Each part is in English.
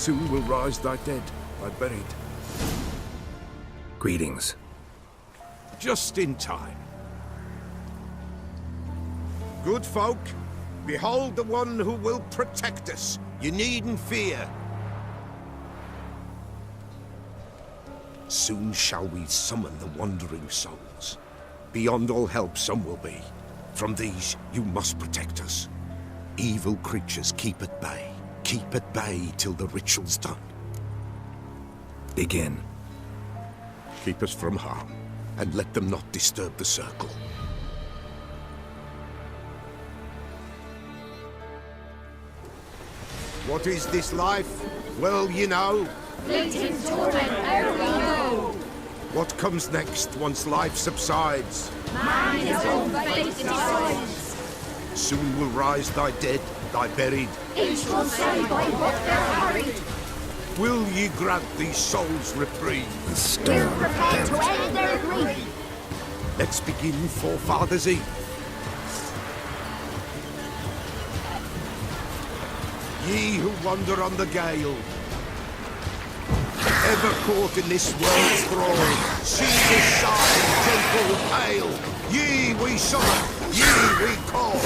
Soon will rise thy dead, thy buried. Greetings. Just in time. Good folk, behold the one who will protect us. You needn't fear. Soon shall we summon the wandering souls. Beyond all help some will be. From these you must protect us. Evil creatures keep at bay. Keep at bay till the ritual's done. Begin. Keep us from harm, and let them not disturb the circle. What is this life? Well, you know. Fleeting torment, ere we go. What comes next once life subsides? Man his own fate decides. Soon will rise thy dead, thy buried. Each will say by what they're hurried. Will ye grant these souls reprieve? The We're stone prepared to bent. end their grief. Let's begin Forefathers' Eve. Ye who wander on the gale, ever caught in this world's thrall, see this side, gentle, pale. Ye we summon, ye we call.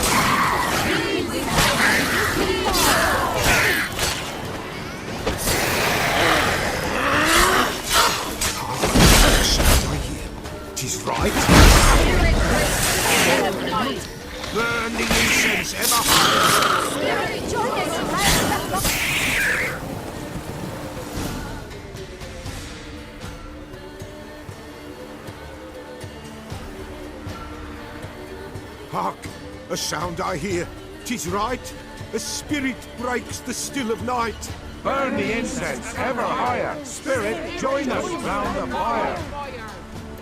Tis right. Burn the incense ever higher. Spirit, join us. Hark, a sound I hear. 'Tis right. A spirit breaks the still of night. Burn the incense ever higher. Spirit, join us round the fire.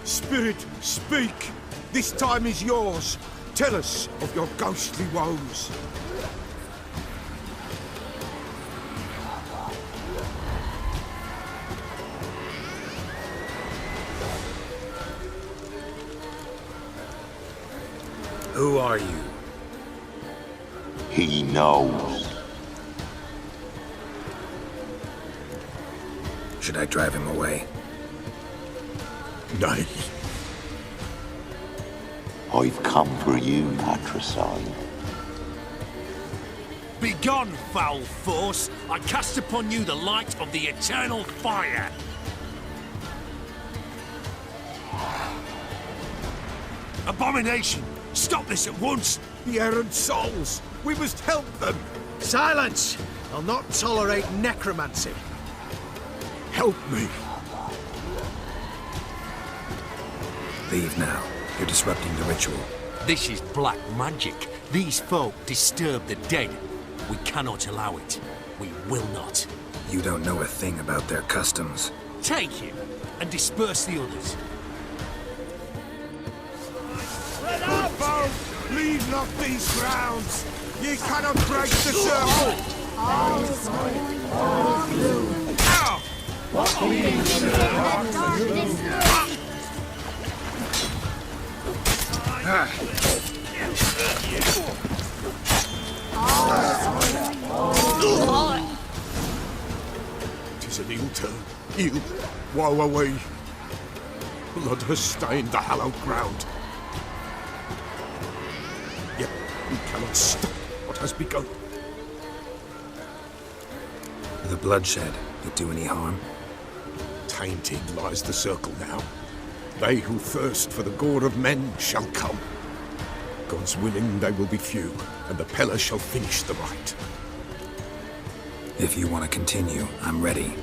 Spirit, speak. This time is yours. Tell us of your ghostly woes. Who are you? He knows. Should I drive him away? Nay. I've come for you, patricide. Begone, foul force! I cast upon you the light of the eternal fire! Abomination! Stop this at once! The errant souls. We must help them. Silence! I'll not tolerate necromancy. Help me. Leave now. You're disrupting the ritual. This is black magic. These folk disturb the dead. We cannot allow it. We will not. You don't know a thing about their customs. Take him and disperse the others. Spread out, folk! Leave not these grounds. Ye cannot break the circle. All is holy, all blue. Ow! What begins in the darkness blue. Tis an ill turn. Ill. Woe away. Blood has stained the hallowed ground. Yet we cannot stop what has begun. Will the bloodshed do any harm? Tainted lies the circle now. They who thirst for the gore of men shall come. God's willing, they will be few, and the Peller shall finish the rite. If you want to continue, I'm ready.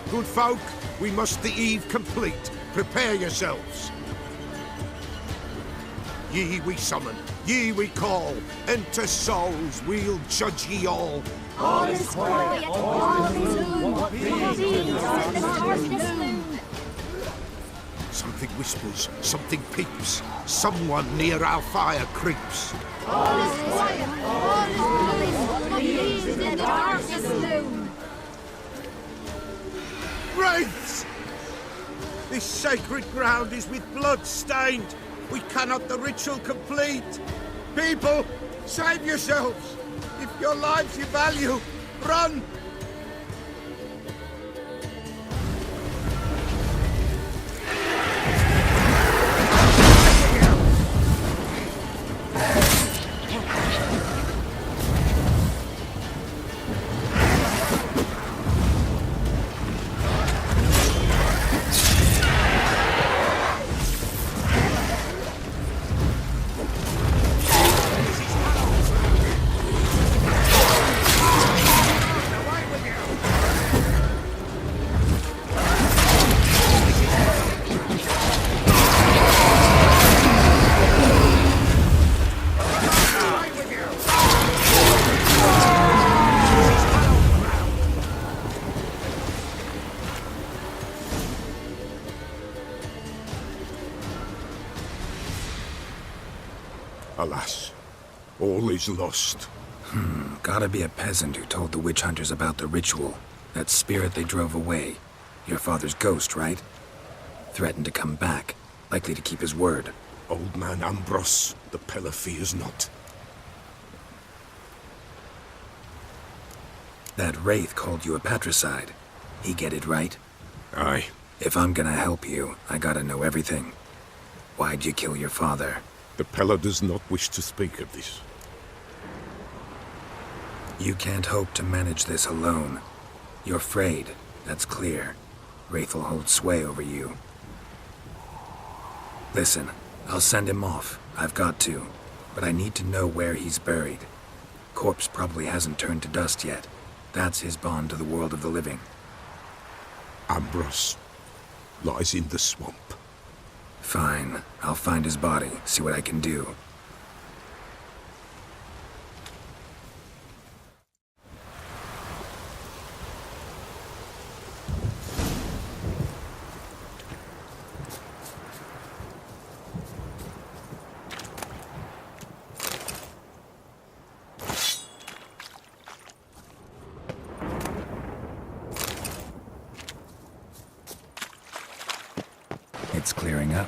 Good folk, we must the eve complete. Prepare yourselves. Ye we summon, ye we call. Enter souls, we'll judge ye all. All is quiet, all is gloom. What beings are in the darkness gloom? Something whispers, something peeps. Someone near our fire creeps. All is quiet, all is gloom. What beings in the darkness gloom? Wraiths! This sacred ground is with blood stained. We cannot the ritual complete. People, save yourselves. If your lives you value, Run! Alas, all is lost. Gotta be a peasant who told the witch hunters about the ritual. That spirit they drove away. Your father's ghost, right? Threatened to come back. Likely to keep his word. Old man Ambrose, the Peller fears not. That wraith called you a patricide. He get it right? Aye. If I'm gonna help you, I gotta know everything. Why'd you kill your father? The Peller does not wish to speak of this. You can't hope to manage this alone. You're afraid, that's clear. Wraith will hold sway over you. Listen, I'll send him off. I've got to. But I need to know where he's buried. Corpse probably hasn't turned to dust yet. That's his bond to the world of the living. Ambrose lies in the swamp. Fine. I'll find his body, see what I can do. It's clearing up.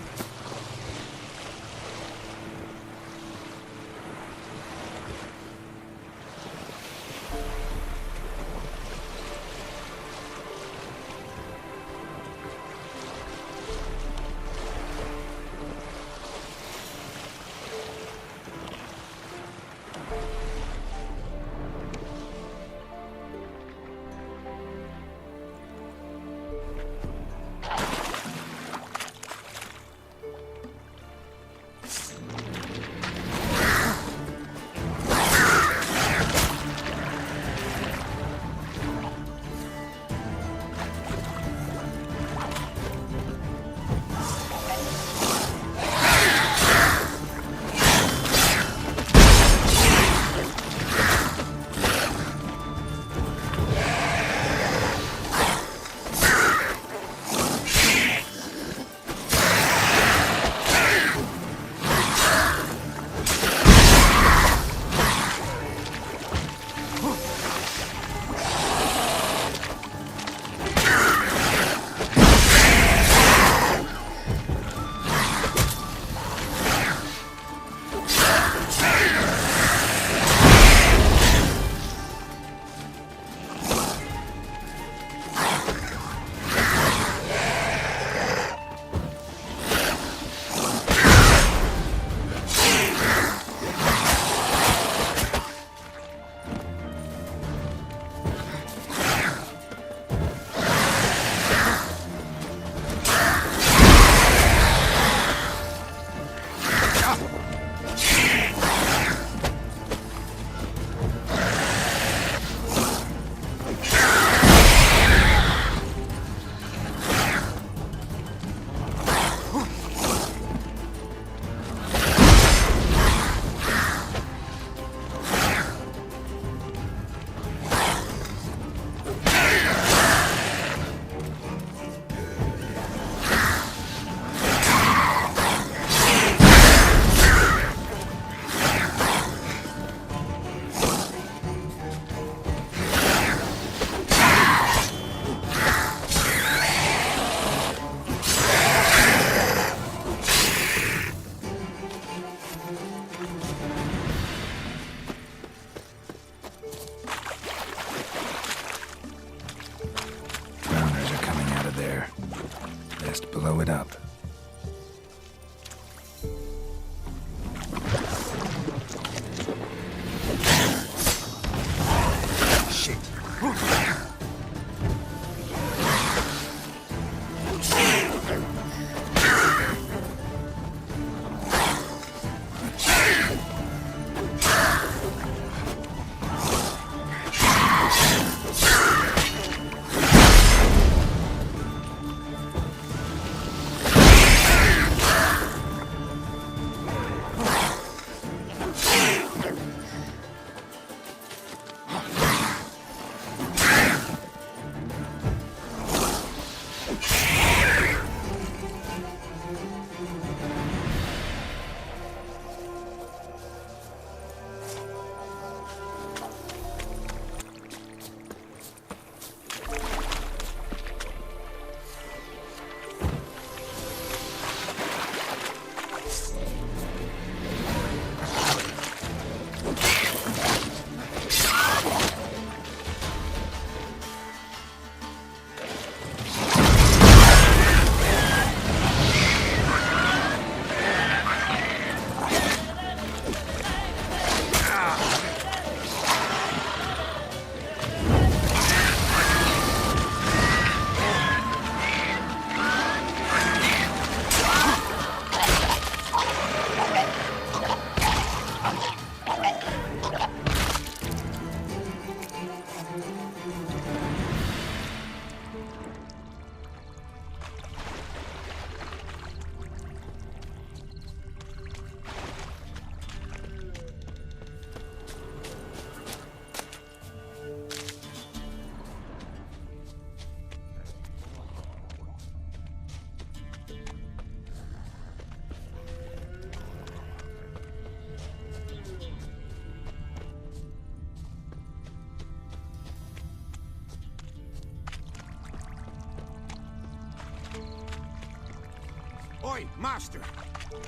Oi, Master!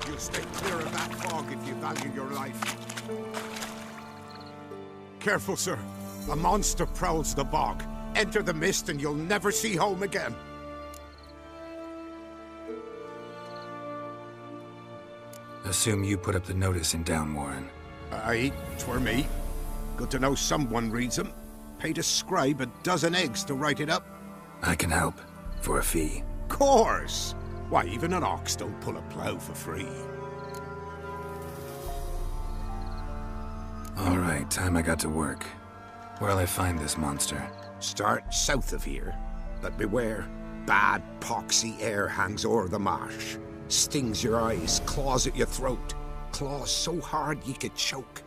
You'll stay clear of that fog if you value your life. Careful, sir. A monster prowls the bog. Enter the mist and you'll never see home again. Assume you put up the notice in Down, Warren. Aye, 'twere me. Good to know someone reads them. Paid a scribe a dozen eggs to write it up. I can help, for a fee. Course! Why, even an ox don't pull a plough for free. All right, time I got to work. Where'll I find this monster? Start south of here, but beware. Bad, poxy air hangs o'er the marsh. Stings your eyes, claws at your throat. Claws so hard you could choke.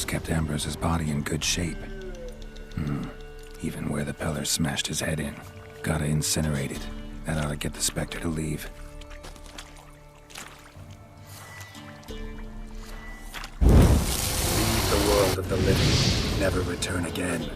Kept Ambrose's body in good shape. Even where the Peller smashed his head in. Gotta incinerate it. That ought to get the Spectre to leave. Leave the world of the living. Never return again.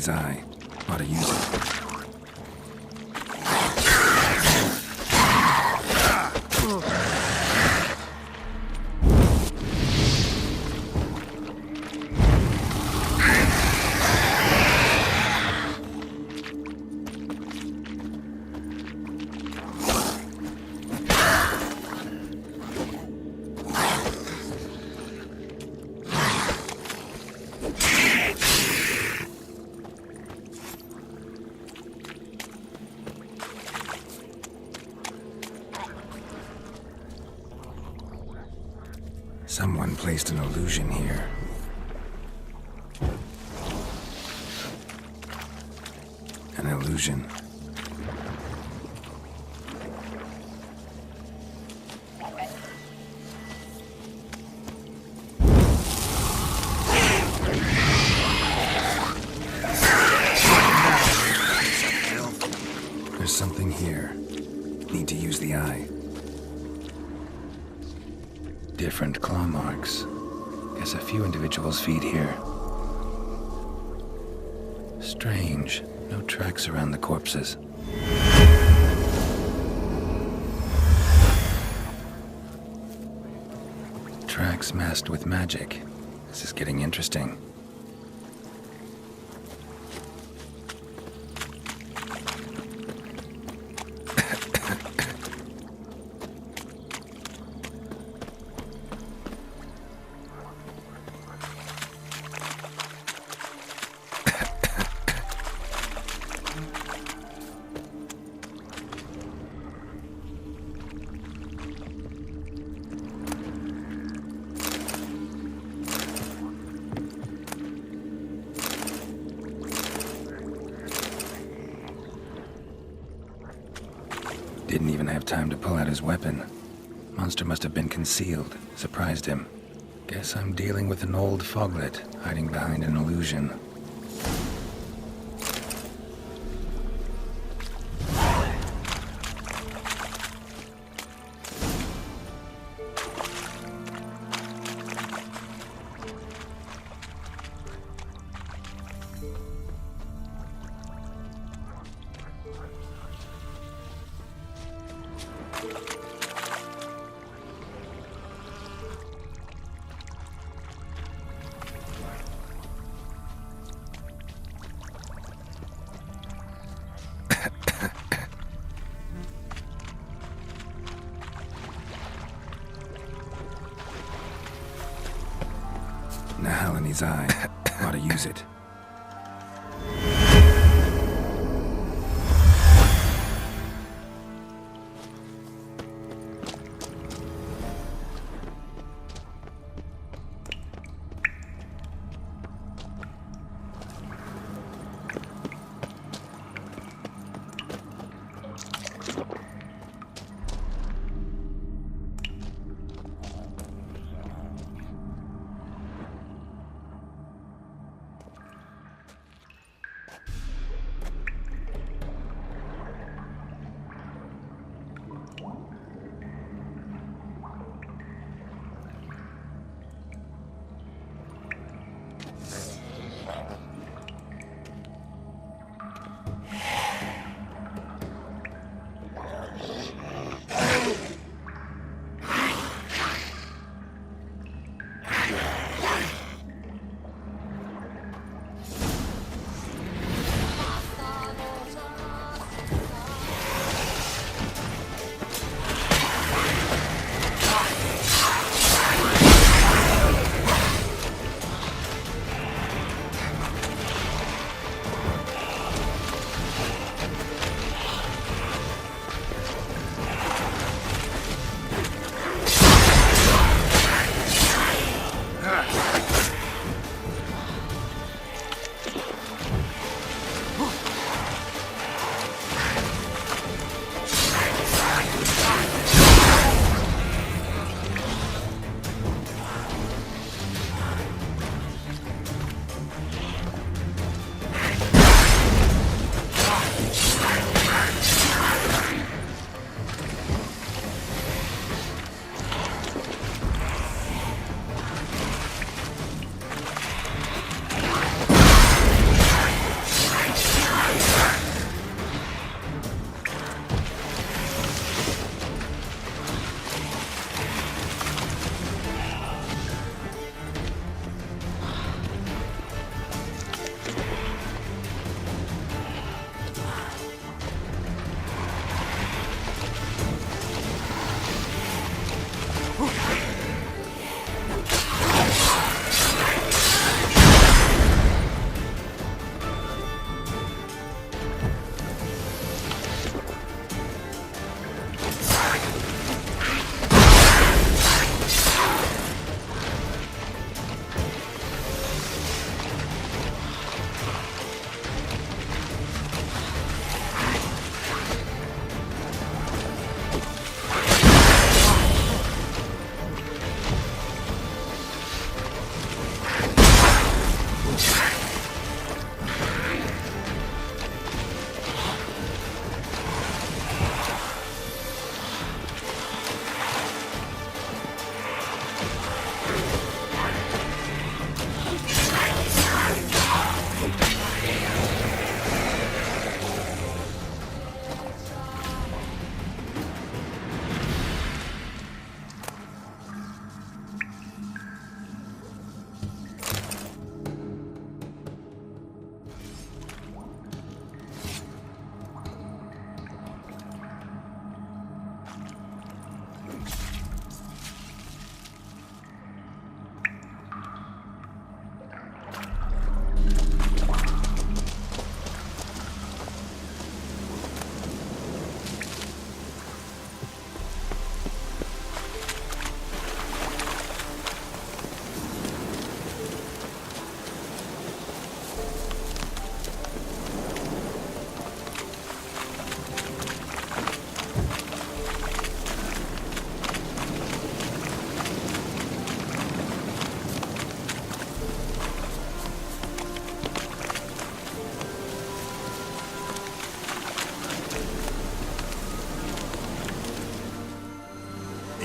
His eye. Ought to use it. Someone placed an illusion here. An illusion. There's something here. Need to use the eye. Different claw marks. Guess a few individuals feed here. Strange. No tracks around the corpses. Tracks masked with magic. This is getting interesting. Didn't even have time to pull out his weapon. Monster must have been concealed. Surprised him. Guess I'm dealing with an old foglet, hiding behind an illusion. Nahalani's eye. Ought to use it.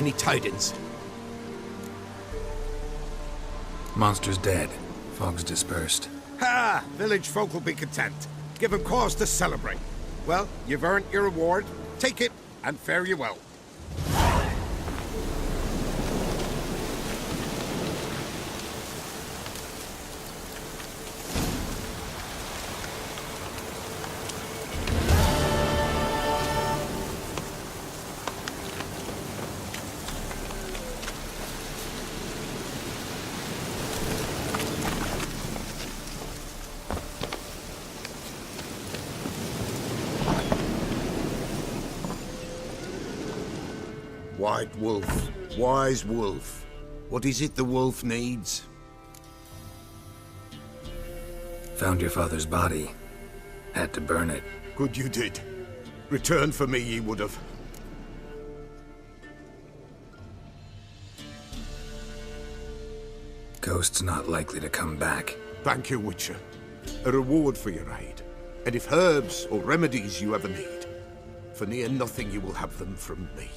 Any tidings? Monster's dead. Fog's dispersed. Ha! Village folk will be content. Give them cause to celebrate. Well, you've earned your reward. Take it, and fare you well. White wolf, wise wolf. What is it the wolf needs? Found your father's body. Had to burn it. Good you did. Return for me ye would have. Ghost's not likely to come back. Thank you, Witcher. A reward for your aid. And if herbs or remedies you ever need, for near nothing you will have them from me.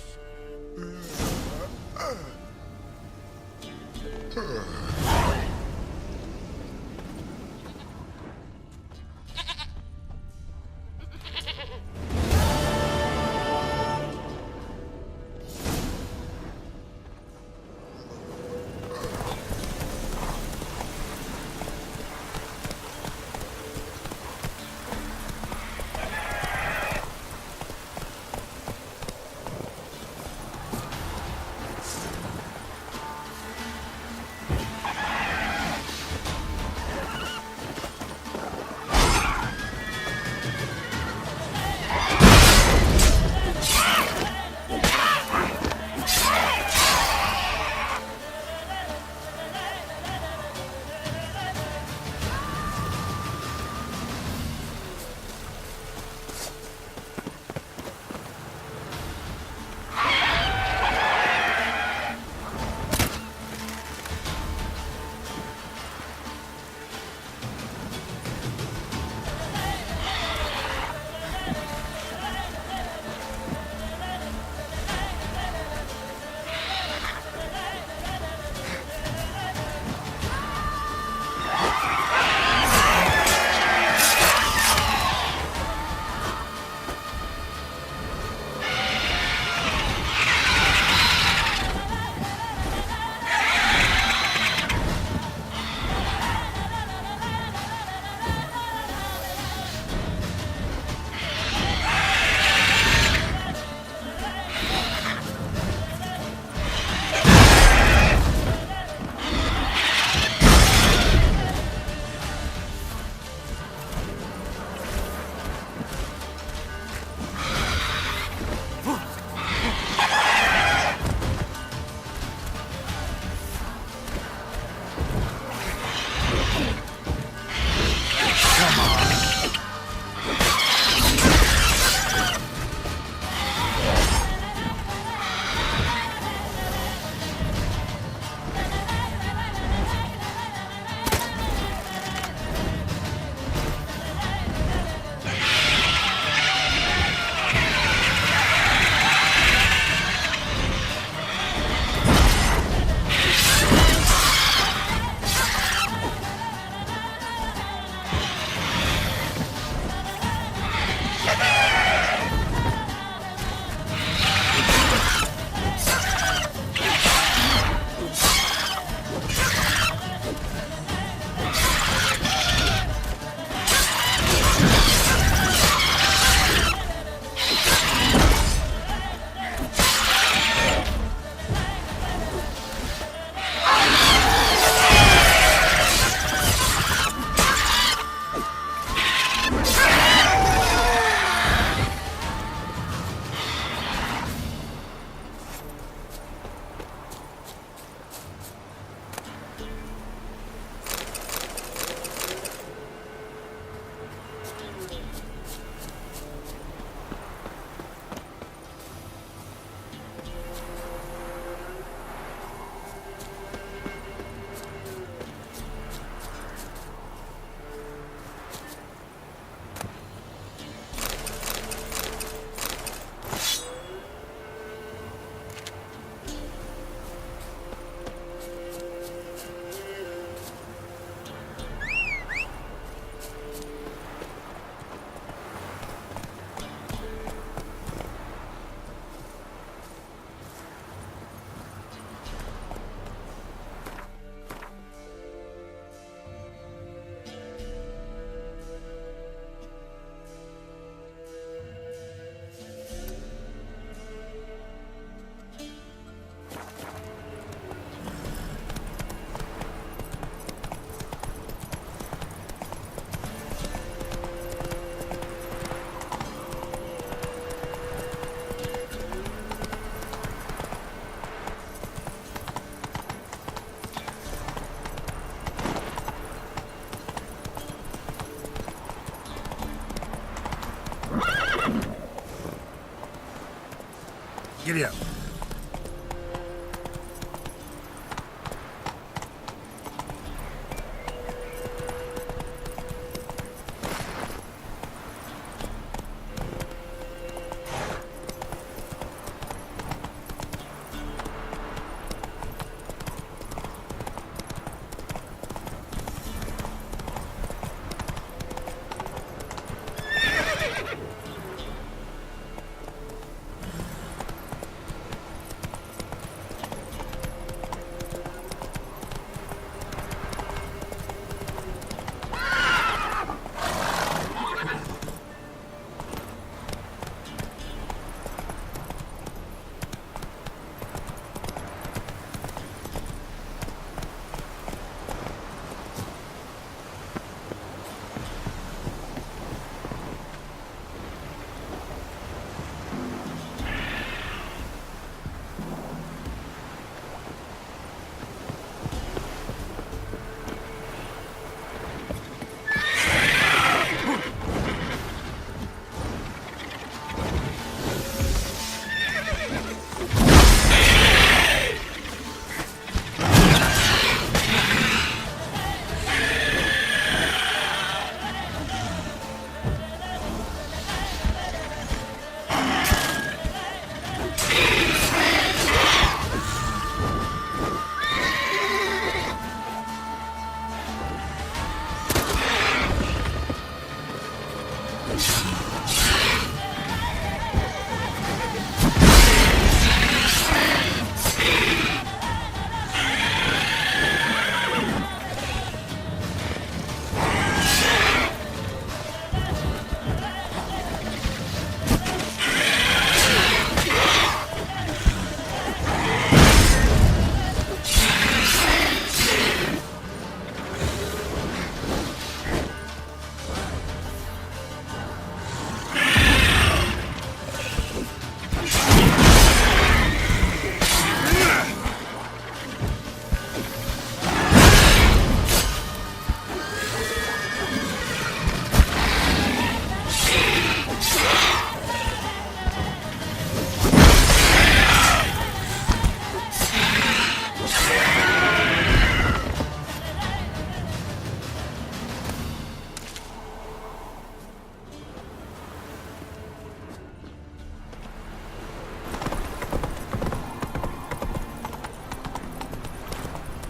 Giddy up.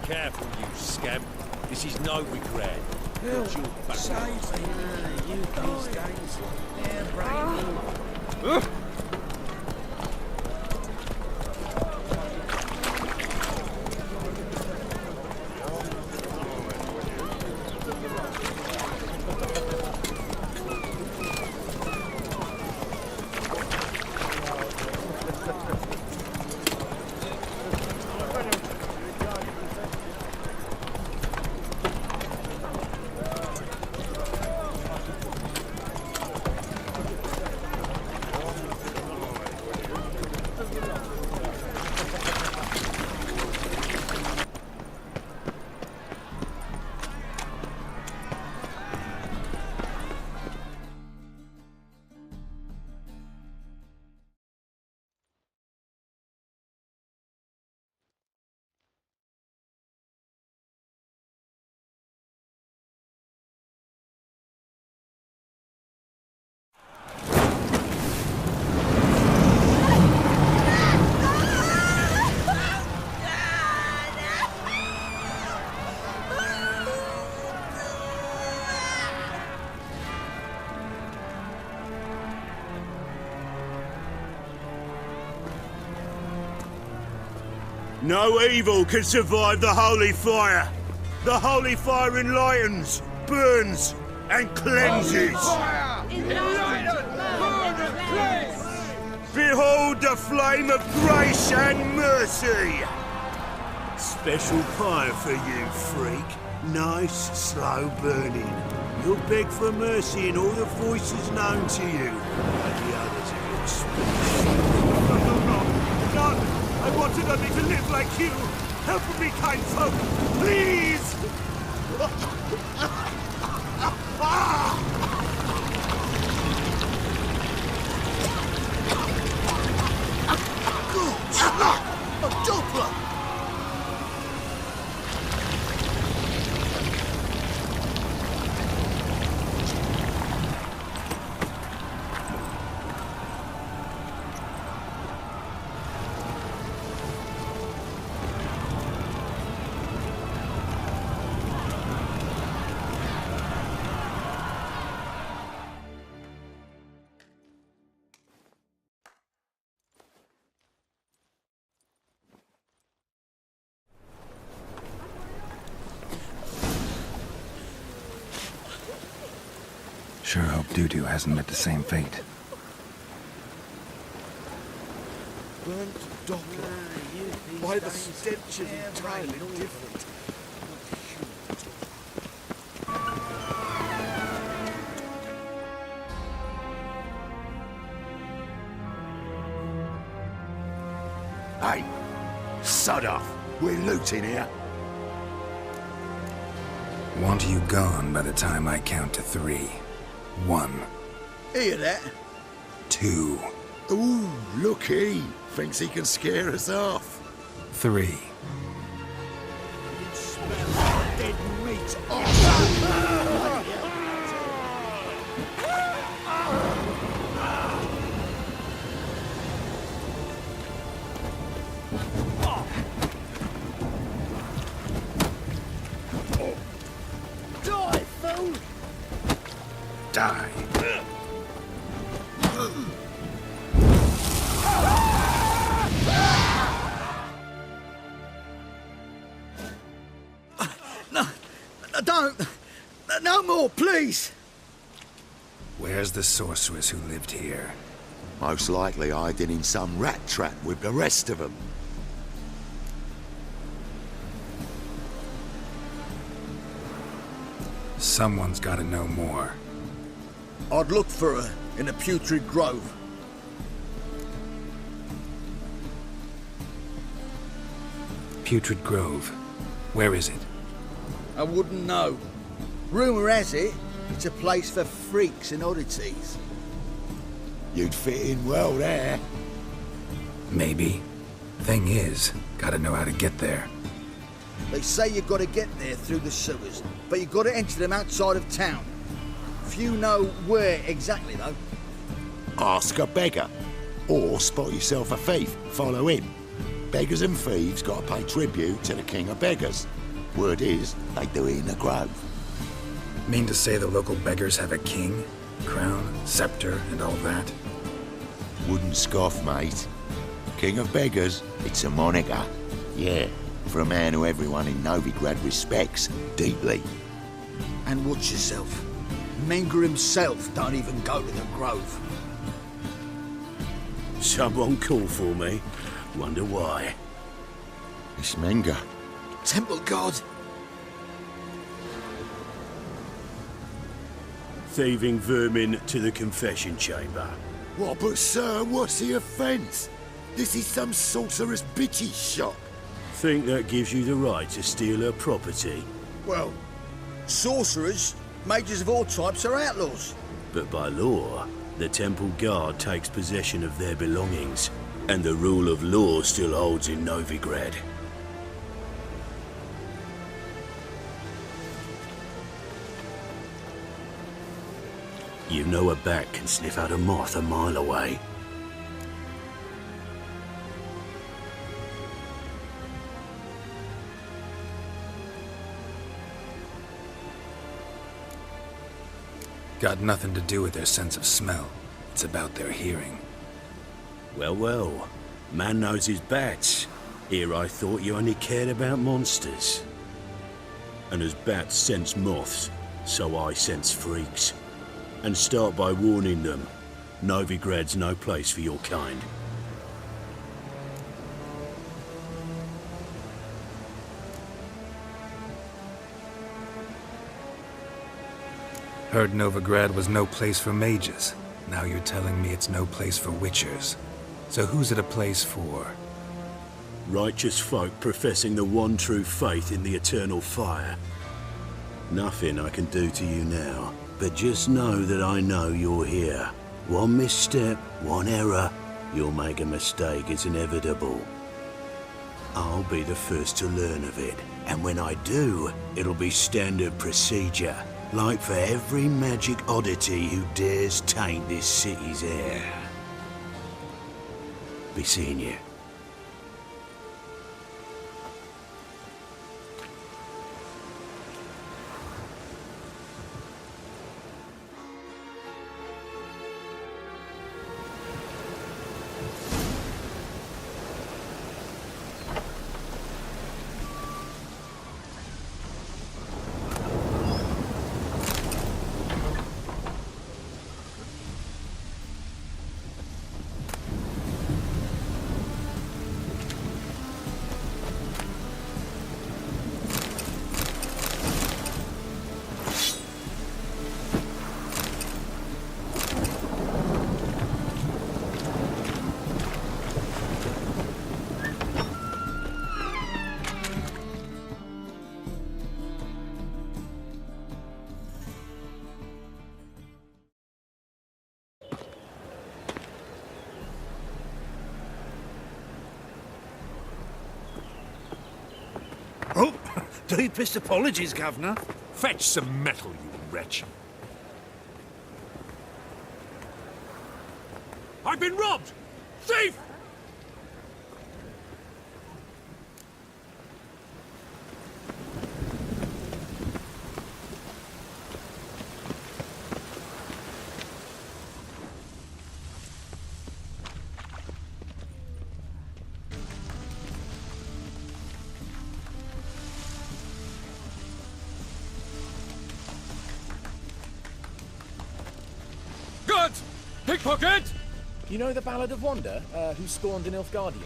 Careful, you scamp. This is no regret. Not your back. You these days. They're brave. No evil can survive the holy fire. The holy fire enlightens, burns, and cleanses. Behold the flame of grace and mercy. Special fire for you, freak. Nice, slow burning. You'll beg for mercy in all the voices known to you, and the others of your speech. No! I wanted only to live like you. Help me, kind folk, please! doo-doo hasn't met the same fate. Burnt docker. Why the stench is entirely different. Hey, sod off. We're looting here. Want you gone by the time I count to 3. 1, Hear that? 2, Ooh, looky. Thinks he can scare us off. 3. Dead meat. Die, fool! Die. Don't! No more, please! Where's the sorceress who lived here? Most likely hiding in some rat trap with the rest of them. Someone's gotta know more. I'd look for her in the Putrid Grove. Putrid Grove. Where is it? I wouldn't know. Rumour has it, it's a place for freaks and oddities. You'd fit in well there. Maybe. Thing is, gotta know how to get there. They say you've got to get there through the sewers, but you've got to enter them outside of town. Few know where exactly, though. Ask a beggar. Or spot yourself a thief. Follow him. Beggars and thieves got to pay tribute to the king of beggars. Word is, they do it in the grove. Mean to say the local beggars have a king, crown, scepter, and all that? Wouldn't scoff, mate. King of beggars, it's a moniker. Yeah, for a man who everyone in Novigrad respects deeply. And watch yourself. Menger himself don't even go to the grove. Someone called for me. Wonder why. It's Menger. Temple God. Thieving vermin to the confession chamber. What, but sir, what's the offence? This is some sorcerer's bitchy shop. Think that gives you the right to steal her property? Well, sorcerers, mages of all types are outlaws. But by law, the temple guard takes possession of their belongings, and the rule of law still holds in Novigrad. You know a bat can sniff out a moth a mile away. Got nothing to do with their sense of smell. It's about their hearing. Well, well. Man knows his bats. Here I thought you only cared about monsters. And as bats sense moths, so I sense freaks. And start by warning them. Novigrad's no place for your kind. Heard Novigrad was no place for mages. Now you're telling me it's no place for witchers. So who's it a place for? Righteous folk professing the one true faith in the eternal fire. Nothing I can do to you now, but just know that I know you're here. One misstep, one error, you'll make a mistake, it's inevitable. I'll be the first to learn of it, and when I do, it'll be standard procedure. Like for every magic oddity who dares taint this city's air. Be seeing you. Deepest apologies, Governor. Fetch some metal, you wretch. I've been robbed! Thief! Guards! Pickpocket! You know the Ballad of Wanda, who spawned an Elf Guardian?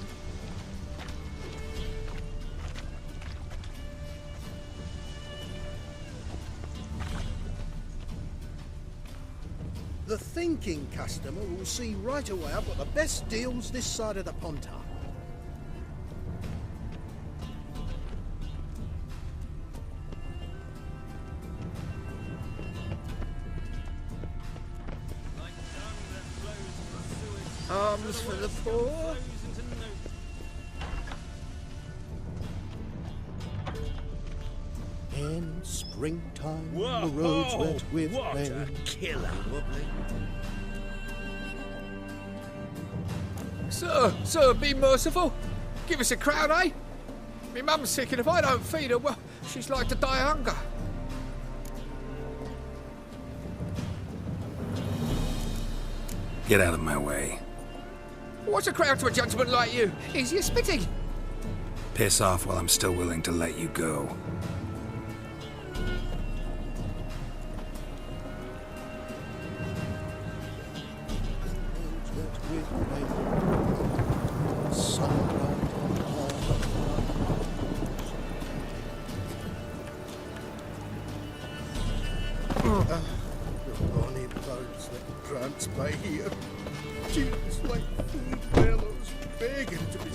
The thinking customer will see right away I've got the best deals this side of the Pontar. Arms for the poor. In springtime, the roads wet with What rain. a killer, wobbly. Sir, be merciful. Give us a crown, eh? Me mum's sick, and if I don't feed her, well, she's like to die of hunger. Get out of my way. What's a crown to a gentleman like you? Easier spitting. Piss off while I'm still willing to let you go. Bonnie bones that tramps by here. Jeans like food bellows begging to be...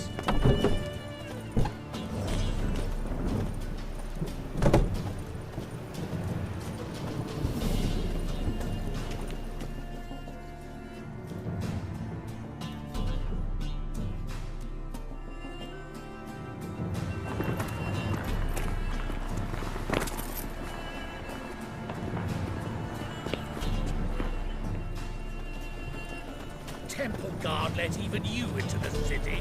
Temple Guard let even you into the city.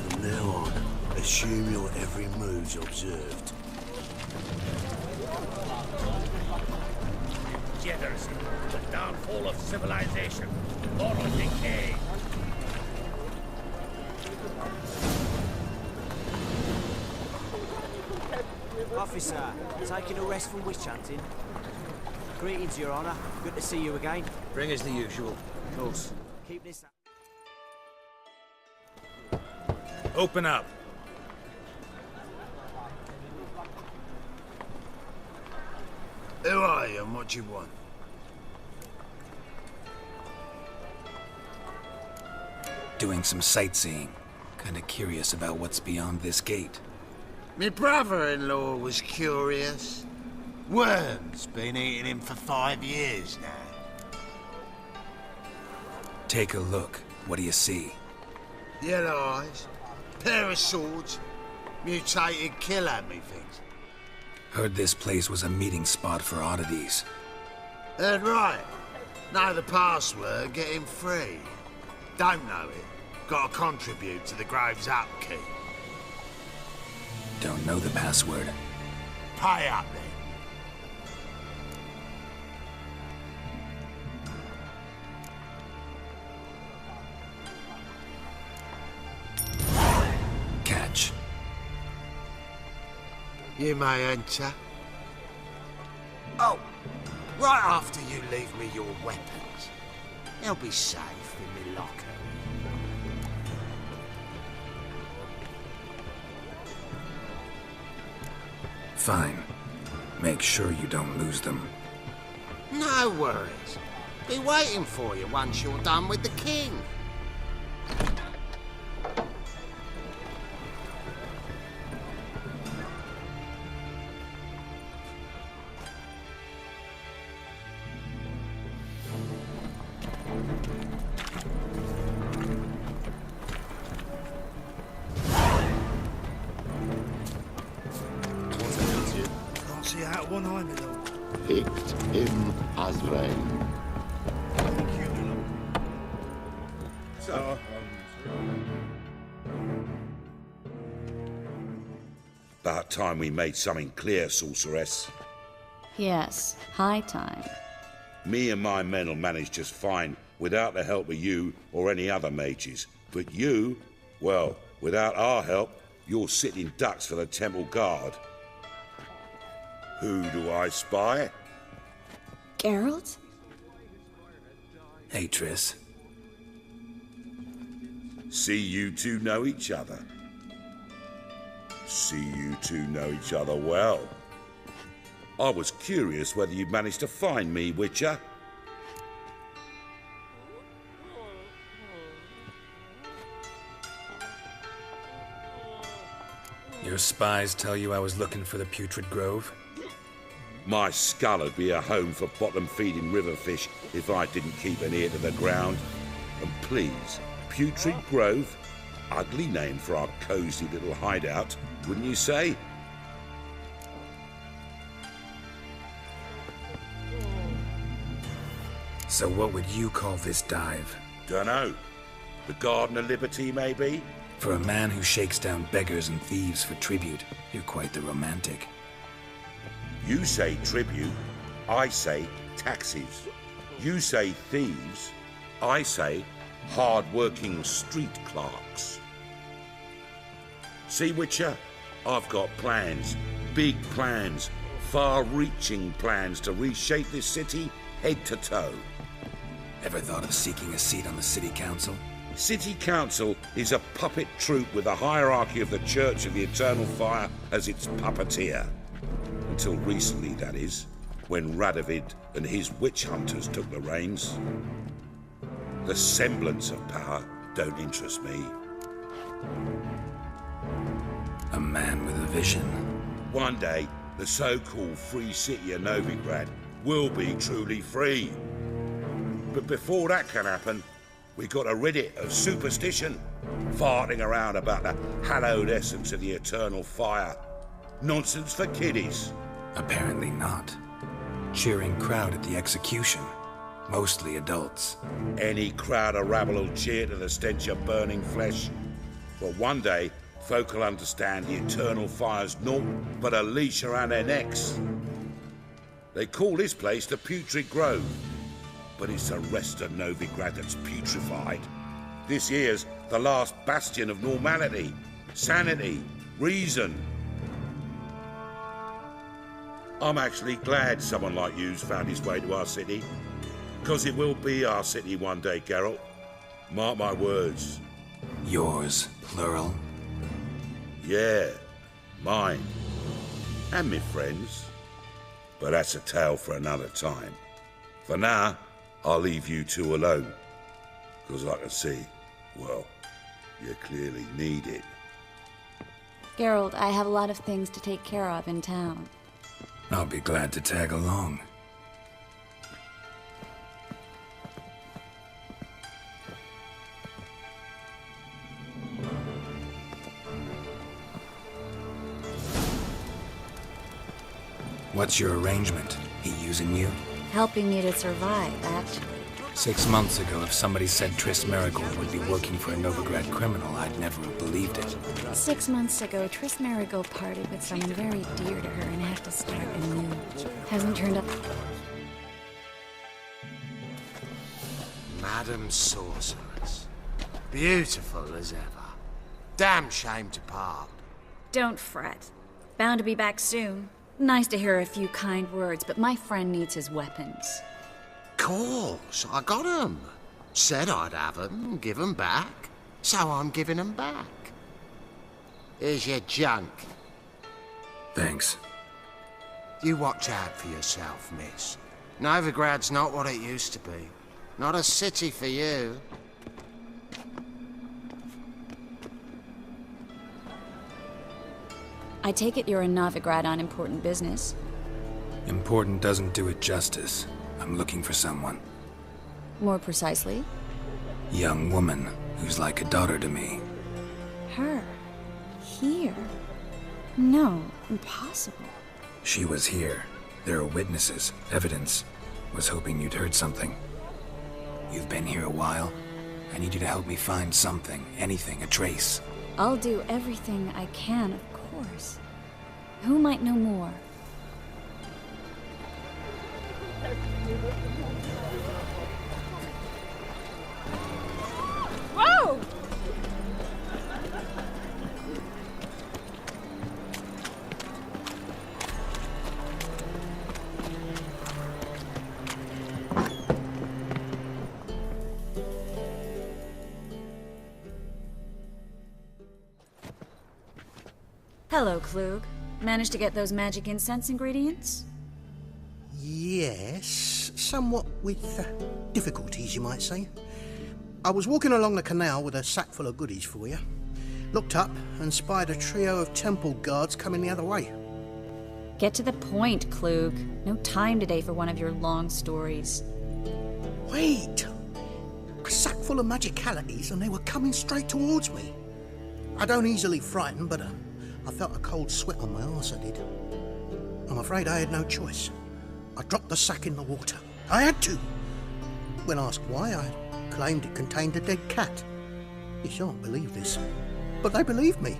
From now on, assume your every move's observed. Degeneracy, the downfall of civilization, moral decay. Officer, taking a rest from witch hunting. Greetings, Your Honour. Good to see you again. Bring us the usual. Of course. Keep this up. Open up. Who are you and what do you want? Doing some sightseeing. Kinda curious about what's beyond this gate. My brother-in-law was curious. Worms been eating him for 5 years now. Take a look. What do you see? Yellow eyes, pair of swords, mutated killer, methinks. Heard this place was a meeting spot for oddities. Heard right. Know the password, get him free. Don't know it, gotta contribute to the Grove's upkeep. Don't know the password. Pay up then. Catch. You may enter. Oh, right after you leave me your weapons. They'll be safe in my locker. Fine. Make sure you don't lose them. No worries. Be waiting for you once you're done with the king. Can't see out one eye, my lord. Picked him as rain. About time we made something clear, sorceress. Yes, high time. Me and my men will manage just fine without the help of you or any other mages. But you, well, without our help, you're sitting ducks for the temple guard. Who do I spy? Geralt? Hey, Triss. See you two know each other. See you two know each other well. I was curious whether you'd managed to find me, Witcher. Your spies tell you I was looking for the Putrid Grove? My skull would be a home for bottom-feeding river fish if I didn't keep an ear to the ground. And please, Putrid Grove? Ugly name for our cosy little hideout, wouldn't you say? So what would you call this dive? Dunno. The Garden of Liberty, maybe? For a man who shakes down beggars and thieves for tribute, you're quite the romantic. You say tribute, I say taxes. You say thieves, I say hard-working street clerks. See, Witcher, I've got plans, big plans, far-reaching plans to reshape this city head to toe. Ever thought of seeking a seat on the city council? City council is a puppet troupe with the hierarchy of the Church of the Eternal Fire as its puppeteer. Until recently, that is, when Radovid and his witch hunters took the reins. The semblance of power don't interest me. A man with a vision. One day, the so-called free city of Novigrad will be truly free. But before that can happen, we got to rid it of superstition, farting around about the hallowed essence of the eternal fire. Nonsense for kiddies. Apparently not. Cheering crowd at the execution. Mostly adults. Any crowd of rabble will cheer to the stench of burning flesh. But one day, folk will understand the eternal fire's naught but a leash around their necks. They call this place the Putrid Grove, but it's the rest of Novigrad that's putrefied. This here's the last bastion of normality, sanity, reason. I'm actually glad someone like you's found his way to our city, because it will be our city one day, Geralt. Mark my words. Yours, plural? Yeah, mine. And me friends. But that's a tale for another time. For now, I'll leave you two alone. Because I can see, well, you clearly need it. Geralt, I have a lot of things to take care of in town. I'll be glad to tag along. What's your arrangement? He using you? Helping me to survive, actually. 6 months ago, if somebody said Triss Marigold would be working for a Novigrad criminal, I'd never have believed it. 6 months ago, Triss Marigold parted with someone very dear to her and had to start anew. Hasn't turned up. Madam Sorceress. Beautiful as ever. Damn shame to part. Don't fret. Bound to be back soon. Nice to hear a few kind words, but my friend needs his weapons. Course, I got 'em. Said I'd have 'em, give 'em back. So I'm giving 'em back. Here's your junk. Thanks. You watch out for yourself, miss. Novigrad's not what it used to be. Not a city for you. I take it you're in Novigrado on important business. Important doesn't do it justice. I'm looking for someone. More precisely? Young woman who's like a daughter to me. Her? Here? No, impossible. She was here. There are witnesses, evidence. Was hoping you'd heard something. You've been here a while. I need you to help me find something, anything, a trace. I'll do everything I can, of course. Who might know more? Whoa! Hello, Klug. Managed to get those magic incense ingredients? Yes, somewhat with difficulties, you might say. I was walking along the canal with a sack full of goodies for you. Looked up and spied a trio of temple guards coming the other way. Get to the point, Klug. No time today for one of your long stories. Wait! A sack full of magicalities and they were coming straight towards me. I don't easily frighten, but I felt a cold sweat on my arse, I did. I'm afraid I had no choice. I dropped the sack in the water. I had to. When asked why, I claimed it contained a dead cat. You shan't believe this, but they believed me.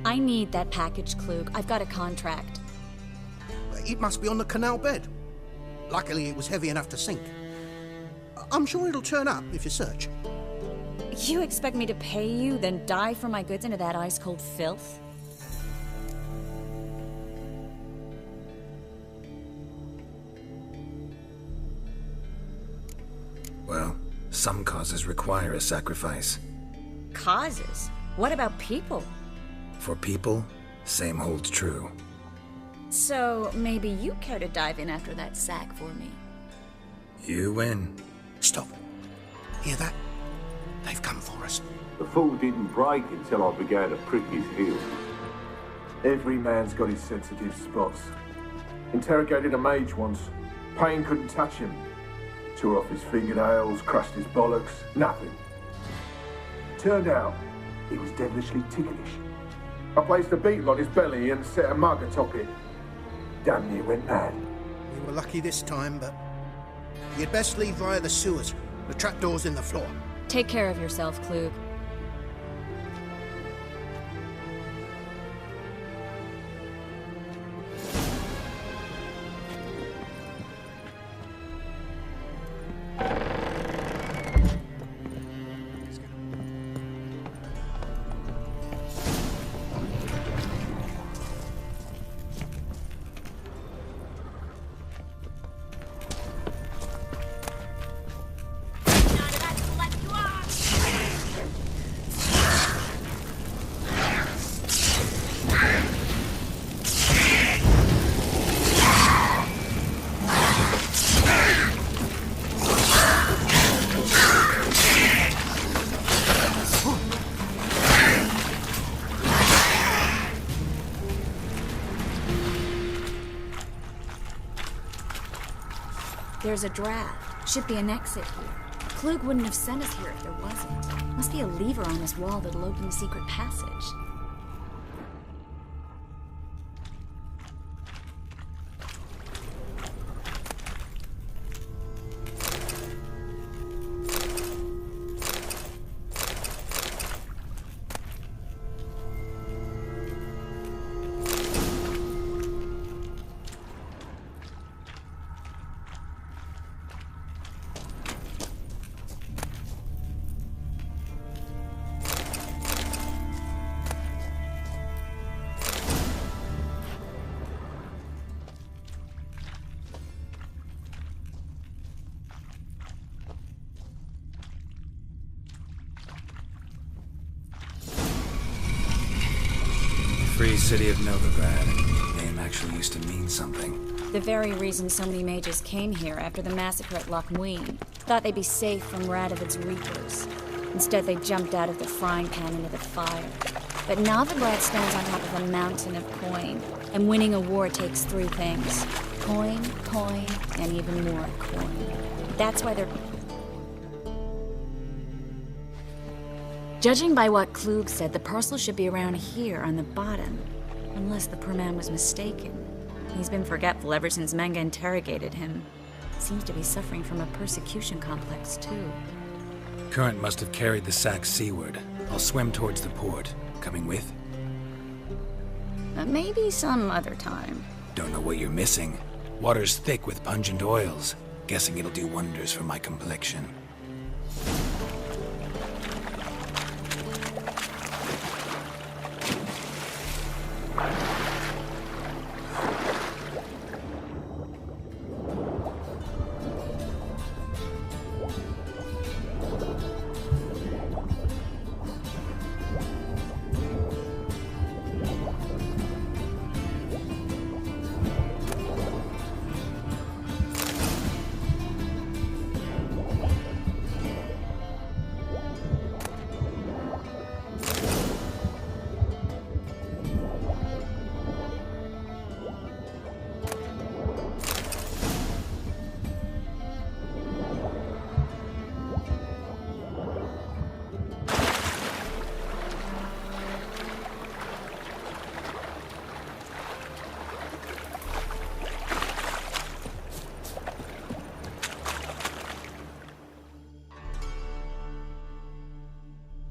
I need that package, Klug. I've got a contract. It must be on the canal bed. Luckily, it was heavy enough to sink. I'm sure it'll turn up if you search. You expect me to pay you, then dive for my goods into that ice-cold filth? Well, some causes require a sacrifice. Causes? What about people? For people, same holds true. So, maybe you care to dive in after that sack for me? You win. Stop. Hear that? They've come for us. The fall didn't break until I began to prick his heels. Every man's got his sensitive spots. Interrogated a mage once. Pain couldn't touch him. Tore off his fingernails, crushed his bollocks, nothing. Turned out, he was devilishly ticklish. I placed a beetle on his belly and set a mug atop it. Damn near went mad. We were lucky this time, but you'd best leave via the sewers. The trapdoor's in the floor. Take care of yourself, Klug. There's a draft. Should be an exit here. Klug wouldn't have sent us here if there wasn't. Must be a lever on this wall that'll open the secret passage. Free city of Novigrado. Name actually used to mean something. The very reason so many mages came here after the massacre at Loch Muin. Thought they'd be safe from Radovid's reapers. Instead, they jumped out of the frying pan into the fire. But Novigrado stands on top of a mountain of coin, and winning a war takes three things. Coin, coin, and even more coin. That's why they're... Judging by what Klug said, the parcel should be around here on the bottom. Unless the poor man was mistaken. He's been forgetful ever since Manga interrogated him. Seems to be suffering from a persecution complex, too. Current must have carried the sack seaward. I'll swim towards the port. Coming with? Maybe some other time. Don't know what you're missing. Water's thick with pungent oils. Guessing it'll do wonders for my complexion.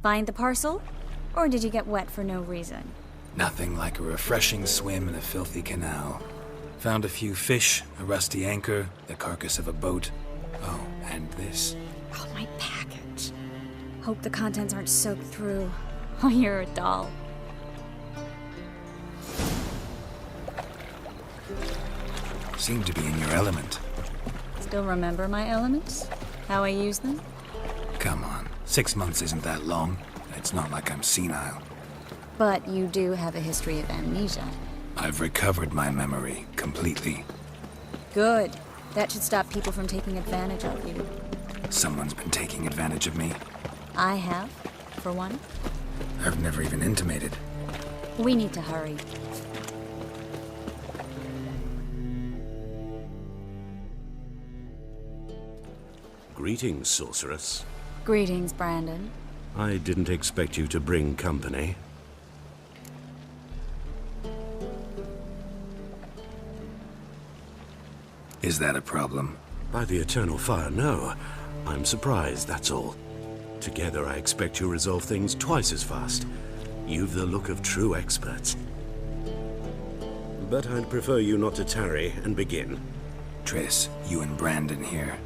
Find the parcel? Or did you get wet for no reason? Nothing like a refreshing swim in a filthy canal. Found a few fish, a rusty anchor, the carcass of a boat. Oh, and this. Oh, my package. Hope the contents aren't soaked through. Oh, you're a doll. Seem to be in your element. Still remember my elements? How I use them? Come on. 6 months isn't that long. It's not like I'm senile. But you do have a history of amnesia. I've recovered my memory completely. Good. That should stop people from taking advantage of you. Someone's been taking advantage of me. I have, for one. I've never even intimated. We need to hurry. Greetings, sorceress. Greetings, Brandon. I didn't expect you to bring company. Is that a problem? By the eternal fire, no. I'm surprised, that's all. Together, I expect you resolve things twice as fast. You've the look of true experts. But I'd prefer you not to tarry and begin. Triss, you and Brandon here.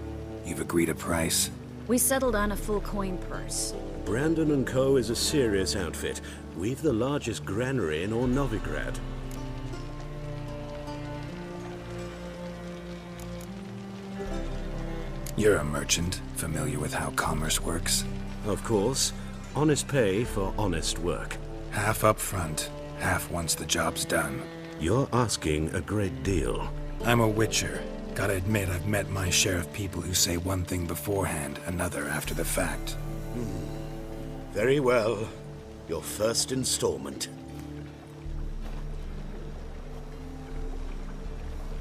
You've agreed a price? We settled on a full coin purse. Brandon & Co. is a serious outfit. We've the largest granary in all Novigrad. You're a merchant, familiar with how commerce works? Of course. Honest pay for honest work. Half up front, half once the job's done. You're asking a great deal. I'm a witcher. Gotta admit, I've met my share of people who say one thing beforehand, another after the fact. Very well. Your first installment.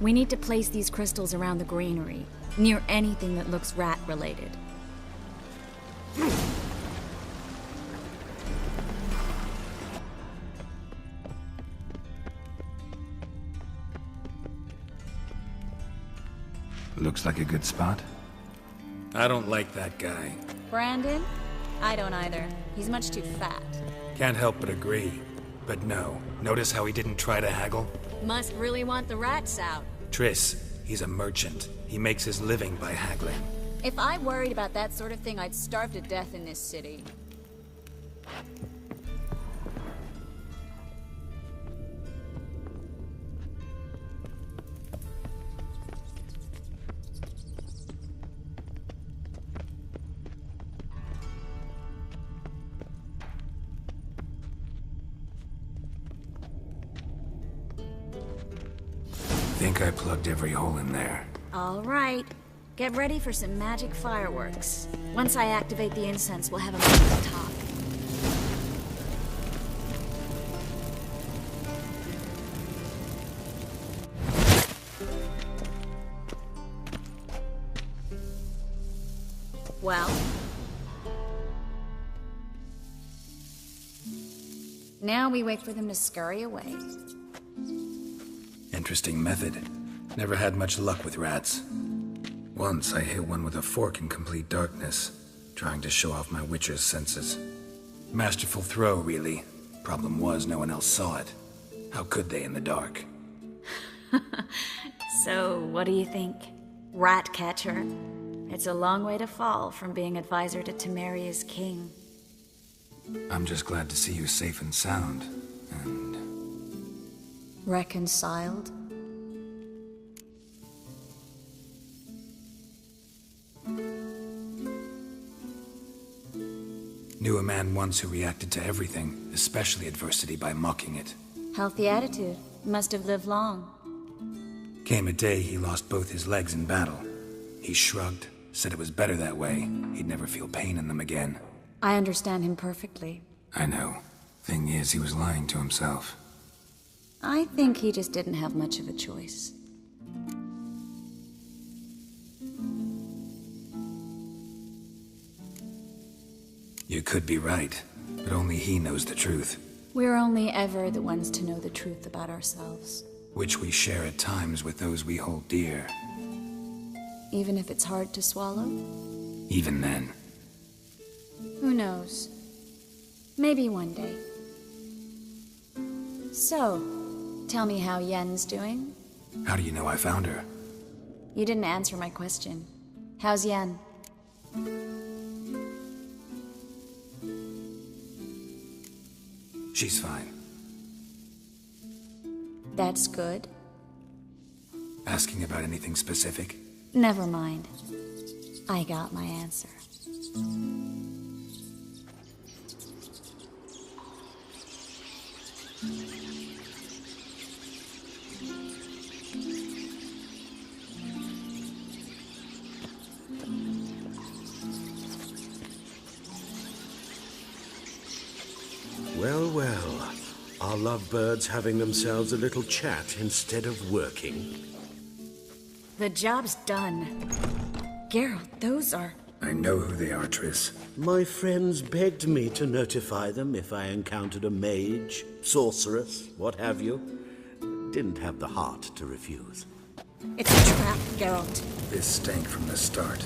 We need to place these crystals around the granary, near anything that looks rat-related. Looks like a good spot. I don't like that guy. Brandon? I don't either. He's much too fat. Can't help but agree. But no, notice how he didn't try to haggle? Must really want the rats out. Triss, he's a merchant. He makes his living by haggling. If I worried about that sort of thing, I'd starve to death in this city. think I plugged every hole in there. All right. Get ready for some magic fireworks. Once I activate the incense, we'll have a moment to talk. Well? Now we wait for them to scurry away. Interesting method. Never had much luck with rats. Once I hit one with a fork in complete darkness, trying to show off my witcher's senses. Masterful throw, really. Problem was, no one else saw it. How could they in the dark? So, what do you think? Rat catcher? It's a long way to fall from being advisor to Temeria's king. I'm just glad to see you safe and sound, and... Reconciled? Knew a man once who reacted to everything, especially adversity, by mocking it. Healthy attitude. Must have lived long. Came a day he lost both his legs in battle. He shrugged, said it was better that way. He'd never feel pain in them again. I understand him perfectly. I know. Thing is, he was lying to himself. I think he just didn't have much of a choice. You could be right, but only he knows the truth. We're only ever the ones to know the truth about ourselves. Which we share at times with those we hold dear. Even if it's hard to swallow? Even then. Who knows? Maybe one day. So, tell me how Yen's doing? How do you know I found her? You didn't answer my question. How's Yen? She's fine. That's good. Asking about anything specific? Never mind. I got my answer. Well, well. Are lovebirds having themselves a little chat instead of working? The job's done. Geralt, those are... I know who they are, Triss. My friends begged me to notify them if I encountered a mage, sorceress, what have you. Didn't have the heart to refuse. It's a trap, Geralt. This stank from the start.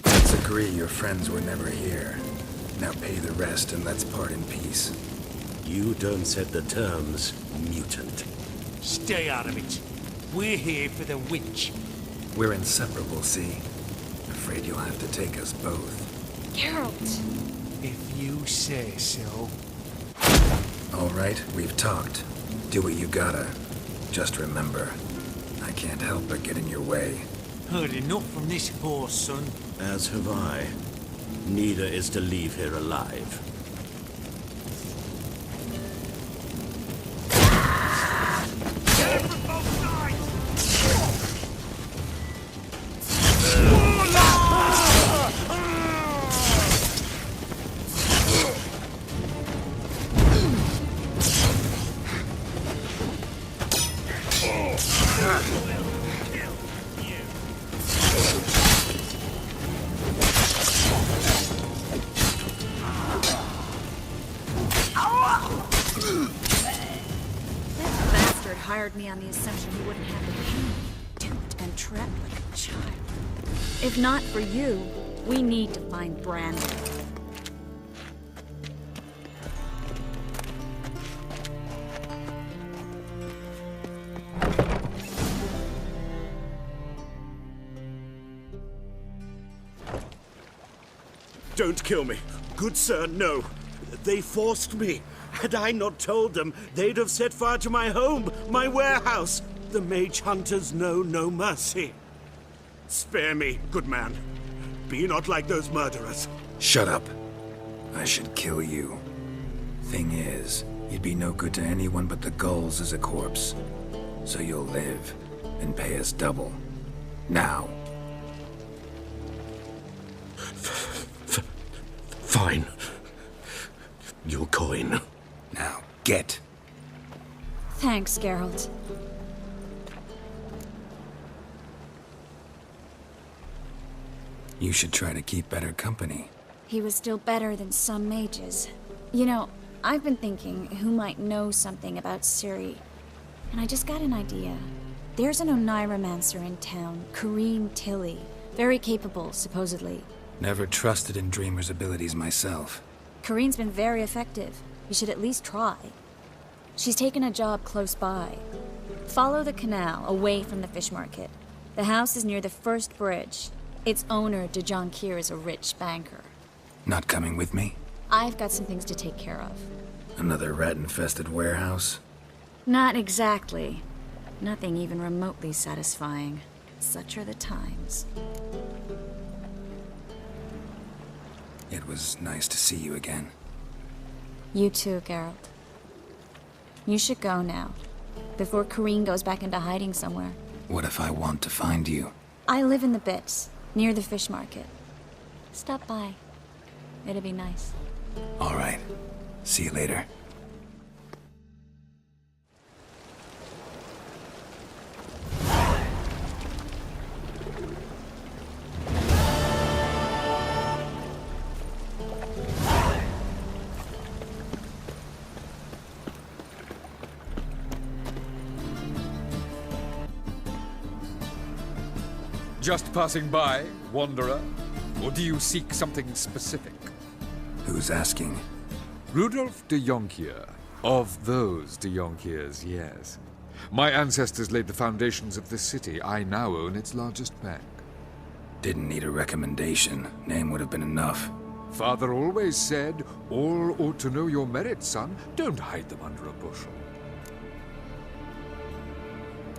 Let's agree your friends were never here. Now pay the rest and let's part in peace. You don't set the terms, mutant. Stay out of it. We're here for the witch. We're inseparable, see? Afraid you'll have to take us both. Geralt! If you say so. All right, we've talked. Do what you gotta. Just remember, I can't help but get in your way. Heard enough from this horse, son. As have I. Neither is to leave here alive. Hired me on the assumption he wouldn't have the pain. Duped and trapped like a child. If not for you, we need to find Brandon. Don't kill me. Good sir, no. They forced me. Had I not told them, they'd have set fire to my home, my warehouse. The mage hunters know no mercy. Spare me, good man. Be not like those murderers. Shut up. I should kill you. Thing is, you'd be no good to anyone but the gulls as a corpse. So you'll live. and pay us double. Now. Fine. Your coin. Now, get. Thanks, Geralt. You should try to keep better company. He was still better than some mages. You know, I've been thinking who might know something about Ciri. And I just got an idea. There's an Oneiromancer in town, Kareem Tilly. Very capable, supposedly. Never trusted in Dreamer's abilities myself. Kareem's been very effective. You should at least try. She's taken a job close by. Follow the canal, away from the fish market. The house is near the first bridge. Its owner, de Jonquier, is a rich banker. Not coming with me? I've got some things to take care of. Another rat-infested warehouse? Not exactly. Nothing even remotely satisfying. Such are the times. It was nice to see you again. You too, Geralt. You should go now, before Kareem goes back into hiding somewhere. What if I want to find you? I live in the Bits, near the fish market. Stop by. It'd be nice. All right. See you later. Just passing by, wanderer? Or do you seek something specific? Who's asking? Rudolf de Jonquier. Of those de Jonquiers, yes. My ancestors laid the foundations of this city. I now own its largest bank. Didn't need a recommendation. Name would have been enough. Father always said, all ought to know your merits, son. Don't hide them under a bushel.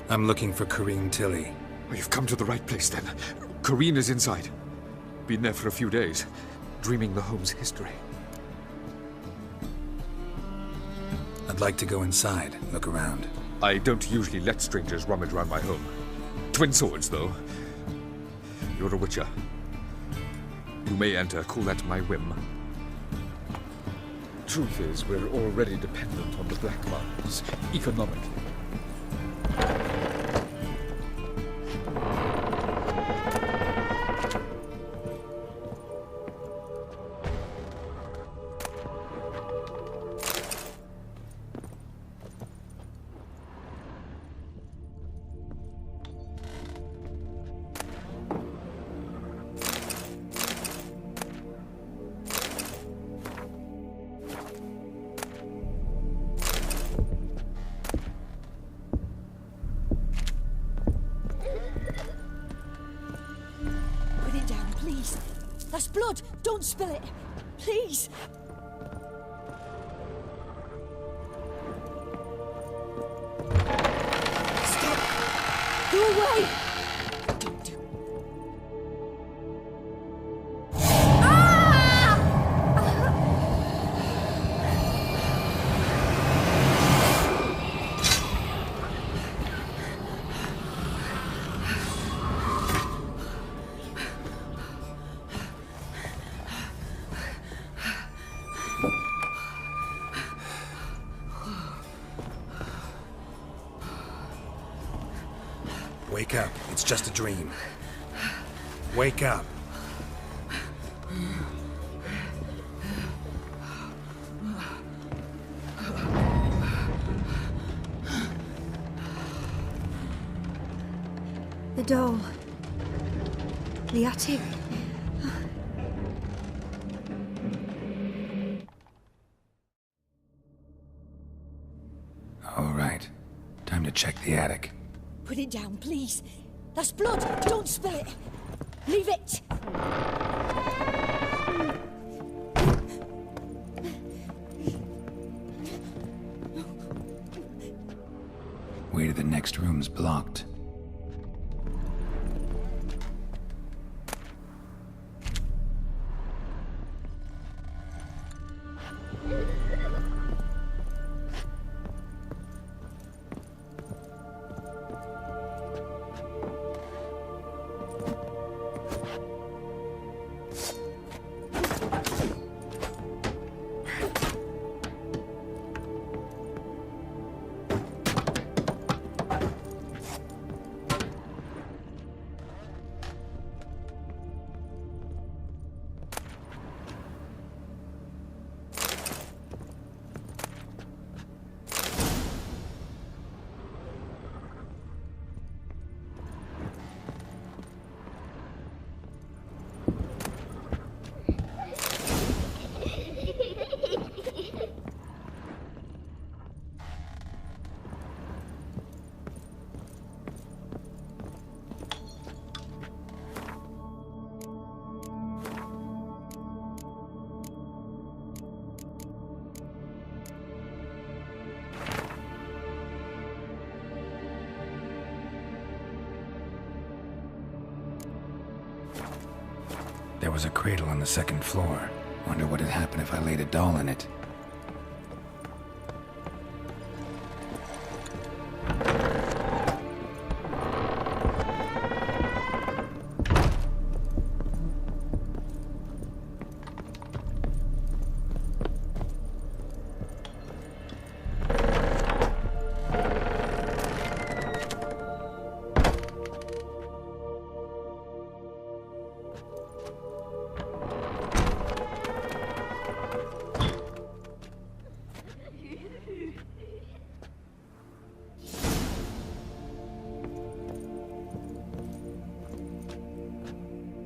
I'm looking for Kareem Tilly. Oh, you've come to the right place, then. Kareen is inside. Been there for a few days, dreaming the home's history. I'd like to go inside, look around. I don't usually let strangers rummage around my home. Twin swords, though. You're a witcher. You may enter, call that my whim. Truth is, we're already dependent on the Black Markets, economically. That's blood! Don't spill it! Please! Stop! Go away! Wake up. It's just a dream. Wake up. The door. The attic. All right. Time to check the attic. Put it down, please. That's blood. Don't spill it. Leave it. Way to the next room's blocked. was a cradle on the second floor. Wonder what'd happen if I laid a doll in it.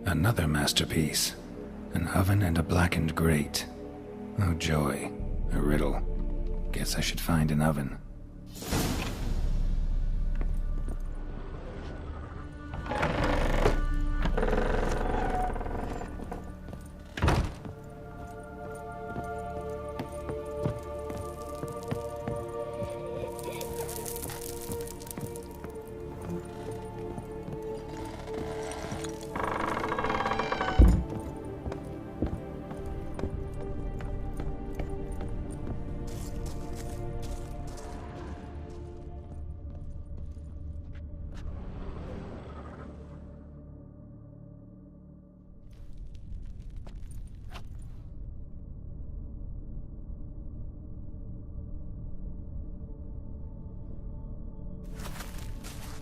Another masterpiece. An oven and a blackened grate. Oh joy. A riddle. Guess I should find an oven.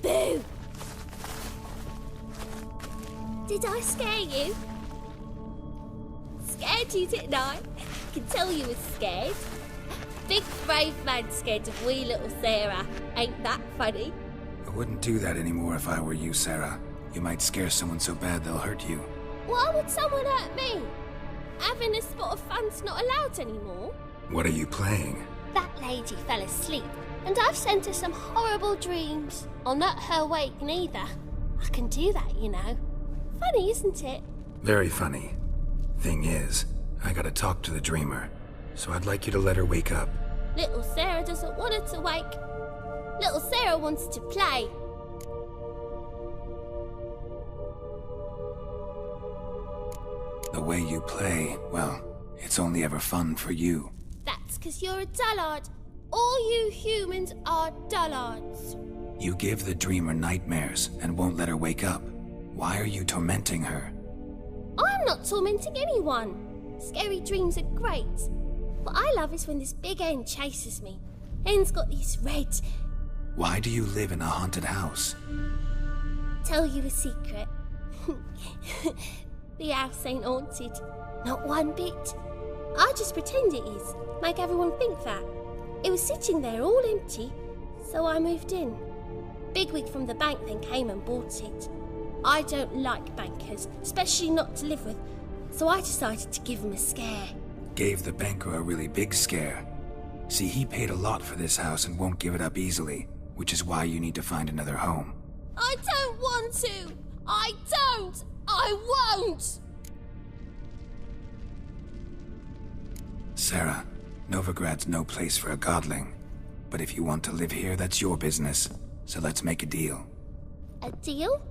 Boo! Did I scare you? Scared you, didn't I? I can tell you was scared. Big brave man scared of wee little Sarah. Ain't that funny? I wouldn't do that anymore if I were you, Sarah. You might scare someone so bad they'll hurt you. Why would someone hurt me? Having a spot of fun's not allowed anymore. What are you playing? That lady fell asleep, and I've sent her some horrible dreams. I'll not her wake neither. I can do that, you know. Funny, isn't it? Very funny. Thing is, I gotta talk to the dreamer, so I'd like you to let her wake up. Little Sarah doesn't want her to wake. Little Sarah wants to play. The way you play, well, it's only ever fun for you. That's 'cause you're a dullard. All you humans are dullards. You give the dreamer nightmares and won't let her wake up. Why are you tormenting her? I'm not tormenting anyone. Scary dreams are great. What I love is when this big hen chases me. Hen's got these red... Why do you live in a haunted house? Tell you a secret. The house ain't haunted. Not one bit. I just pretend it is. Make everyone think that. It was sitting there all empty, so I moved in. Bigwig from the bank then came and bought it. I don't like bankers, especially not to live with, so I decided to give him a scare. Gave the banker a really big scare. See, he paid a lot for this house and won't give it up easily, which is why you need to find another home. I don't want to! I don't! I won't! Sarah, Novigrad's no place for a godling. But if you want to live here, that's your business. So let's make a deal. A deal?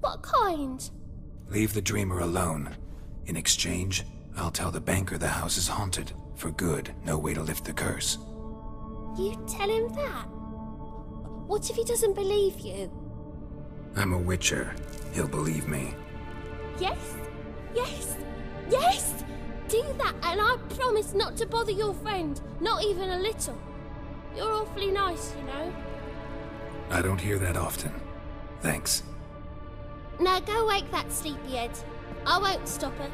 What kind? Leave the dreamer alone. In exchange, I'll tell the banker the house is haunted. For good, no way to lift the curse. You tell him that? What if he doesn't believe you? I'm a witcher. He'll believe me. Yes, yes, yes! Do that and I promise not to bother your friend, not even a little. You're awfully nice, you know. I don't hear that often. Thanks. Now go wake that sleepyhead. I won't stop her.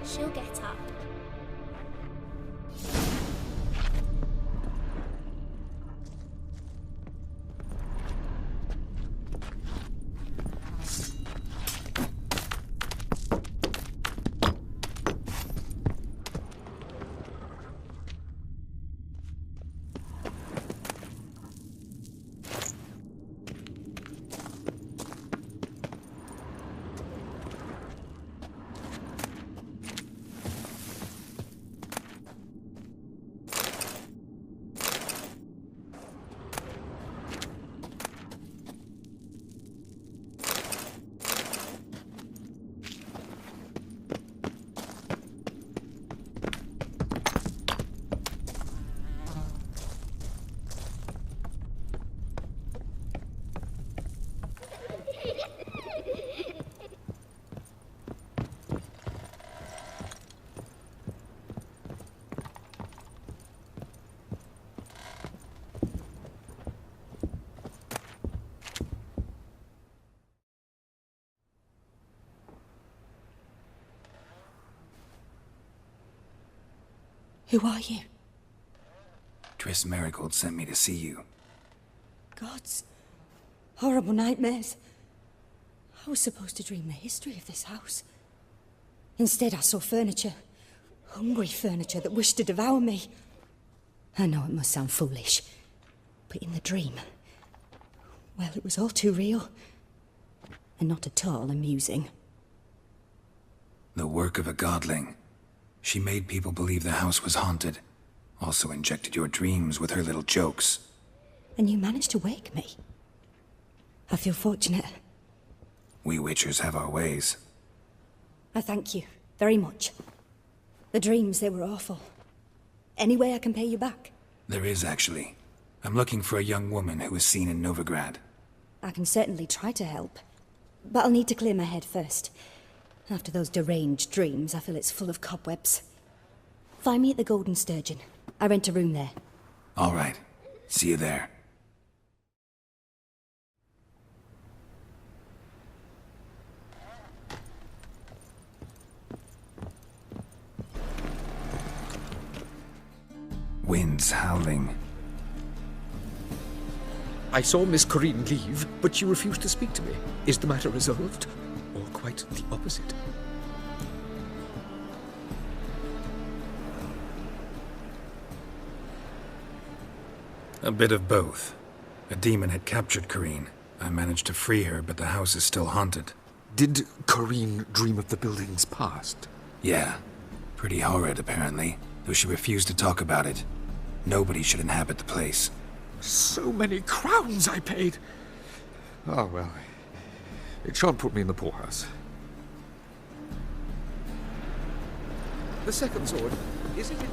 She'll get up. Who are you? Triss Marigold sent me to see you. Gods. Horrible nightmares. I was supposed to dream the history of this house. Instead, I saw furniture. Hungry furniture that wished to devour me. I know it must sound foolish, but in the dream, well, it was all too real. And not at all amusing. The work of a godling. She made people believe the house was haunted. Also injected your dreams with her little jokes. And you managed to wake me. I feel fortunate. We Witchers have our ways. I thank you very much. The dreams, they were awful. Any way I can pay you back? There is, actually. I'm looking for a young woman who was seen in Novigrado. I can certainly try to help. But I'll need to clear my head first. After those deranged dreams, I feel it's full of cobwebs. Find me at the Golden Sturgeon. I rent a room there. All right. See you there. Winds howling. I saw Miss Corinne leave, but she refused to speak to me. Is the matter resolved? Or quite the opposite? A bit of both. A demon had captured Corinne. I managed to free her, but the house is still haunted. Did Corinne dream of the building's past? Yeah. Pretty horrid, apparently, though she refused to talk about it. Nobody should inhabit the place. So many crowns I paid! Oh, well. It shan't put me in the poorhouse. The second sword, is it in...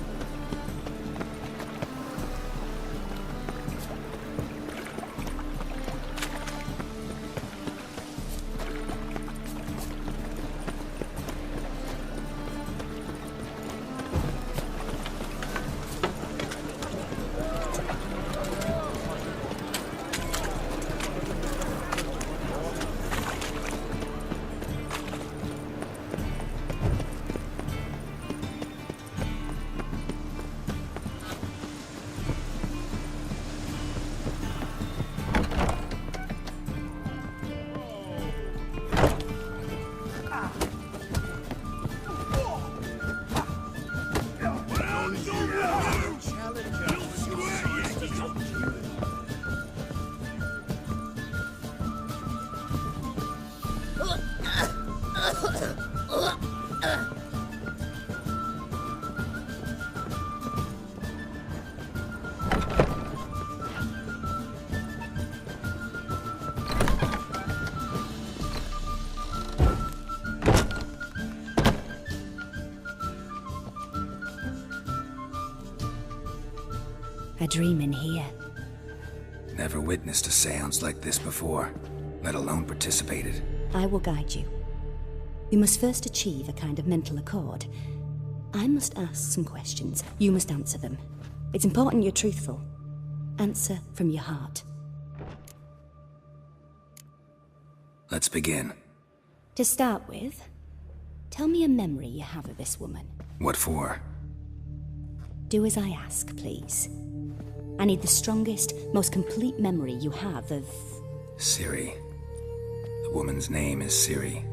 A dream in here. Never witnessed a seance like this before, let alone participated. I will guide you. You must first achieve a kind of mental accord. I must ask some questions. You must answer them. It's important you're truthful. Answer from your heart. Let's begin. To start with, tell me a memory you have of this woman. What for? Do as I ask, please. I need the strongest, most complete memory you have of... Ciri. The woman's name is Ciri.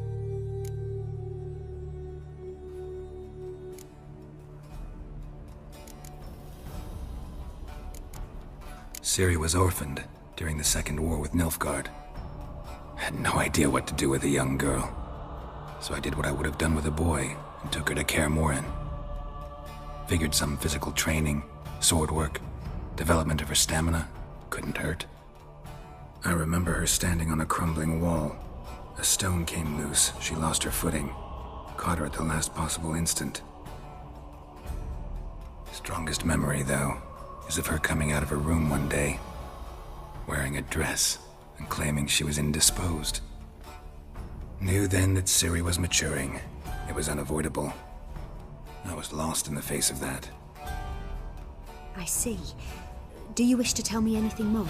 Ciri was orphaned during the Second War with Nilfgaard. I had no idea what to do with a young girl, so I did what I would have done with a boy and took her to Kaer Morhen. Figured some physical training, sword work, development of her stamina couldn't hurt. I remember her standing on a crumbling wall. A stone came loose, she lost her footing, caught her at the last possible instant. Strongest memory, though, is of her coming out of her room one day, wearing a dress and claiming she was indisposed. Knew then that Ciri was maturing. It was unavoidable. I was lost in the face of that. I see. Do you wish to tell me anything more?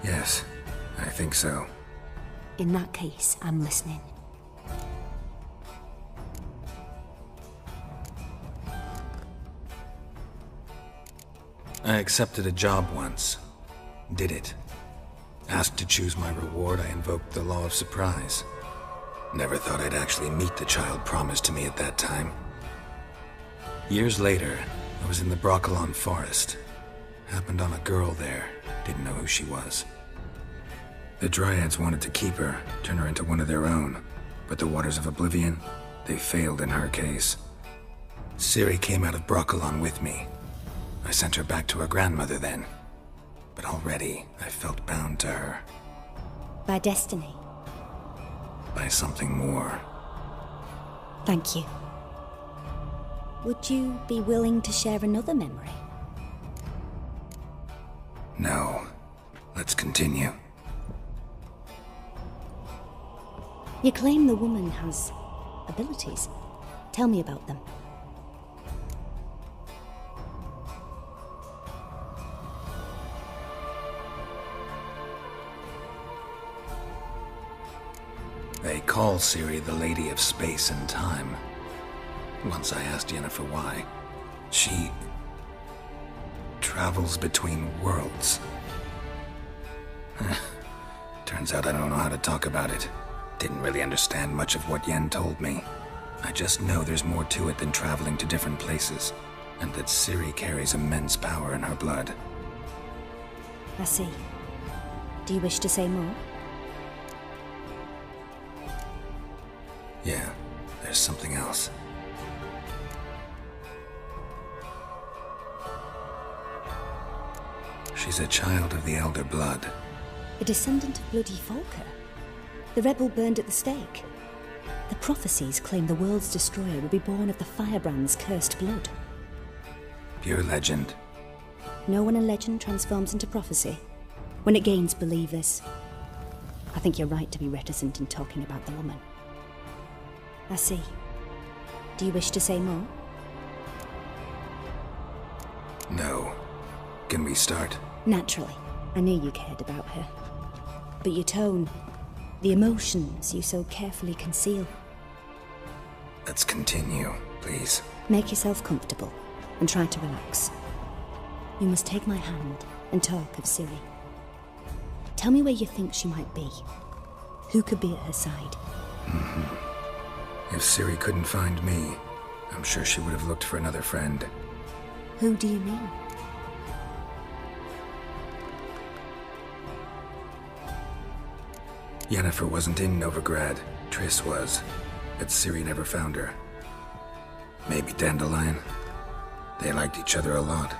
Yes, I think so. In that case, I'm listening. I accepted a job once. Did it. Asked to choose my reward, I invoked the law of surprise. Never thought I'd actually meet the child promised to me at that time. Years later, I was in the Broccolon forest. Happened on a girl there. Didn't know who she was. The Dryads wanted to keep her, turn her into one of their own. But the Waters of Oblivion, they failed in her case. Ciri came out of Broccolon with me. I sent her back to her grandmother then. But already, I felt bound to her. By destiny. By something more. Thank you. Would you be willing to share another memory? No. Let's continue. You claim the woman has abilities. Tell me about them. They call Ciri the Lady of Space and Time. Once I asked Yennefer why. She travels between worlds. Turns out I don't know how to talk about it. Didn't really understand much of what Yen told me. I just know there's more to it than traveling to different places, and that Ciri carries immense power in her blood. I see. Do you wish to say more? Yeah, there's something else. She's a child of the Elder Blood. A descendant of bloody Volker. The rebel burned at the stake. The prophecies claim the world's destroyer will be born of the firebrand's cursed blood. Pure legend. No one in legend transforms into prophecy. When it gains believers. I think you're right to be reticent in talking about the woman. I see. Do you wish to say more? No. Can we start? Naturally. I knew you cared about her. But your tone, the emotions you so carefully conceal. Let's continue, please. Make yourself comfortable and try to relax. You must take my hand and talk of Ciri. Tell me where you think she might be. Who could be at her side? If Ciri couldn't find me, I'm sure she would have looked for another friend. Who do you mean? Yennefer wasn't in Novigrad. Triss was. But Ciri never found her. Maybe Dandelion. They liked each other a lot.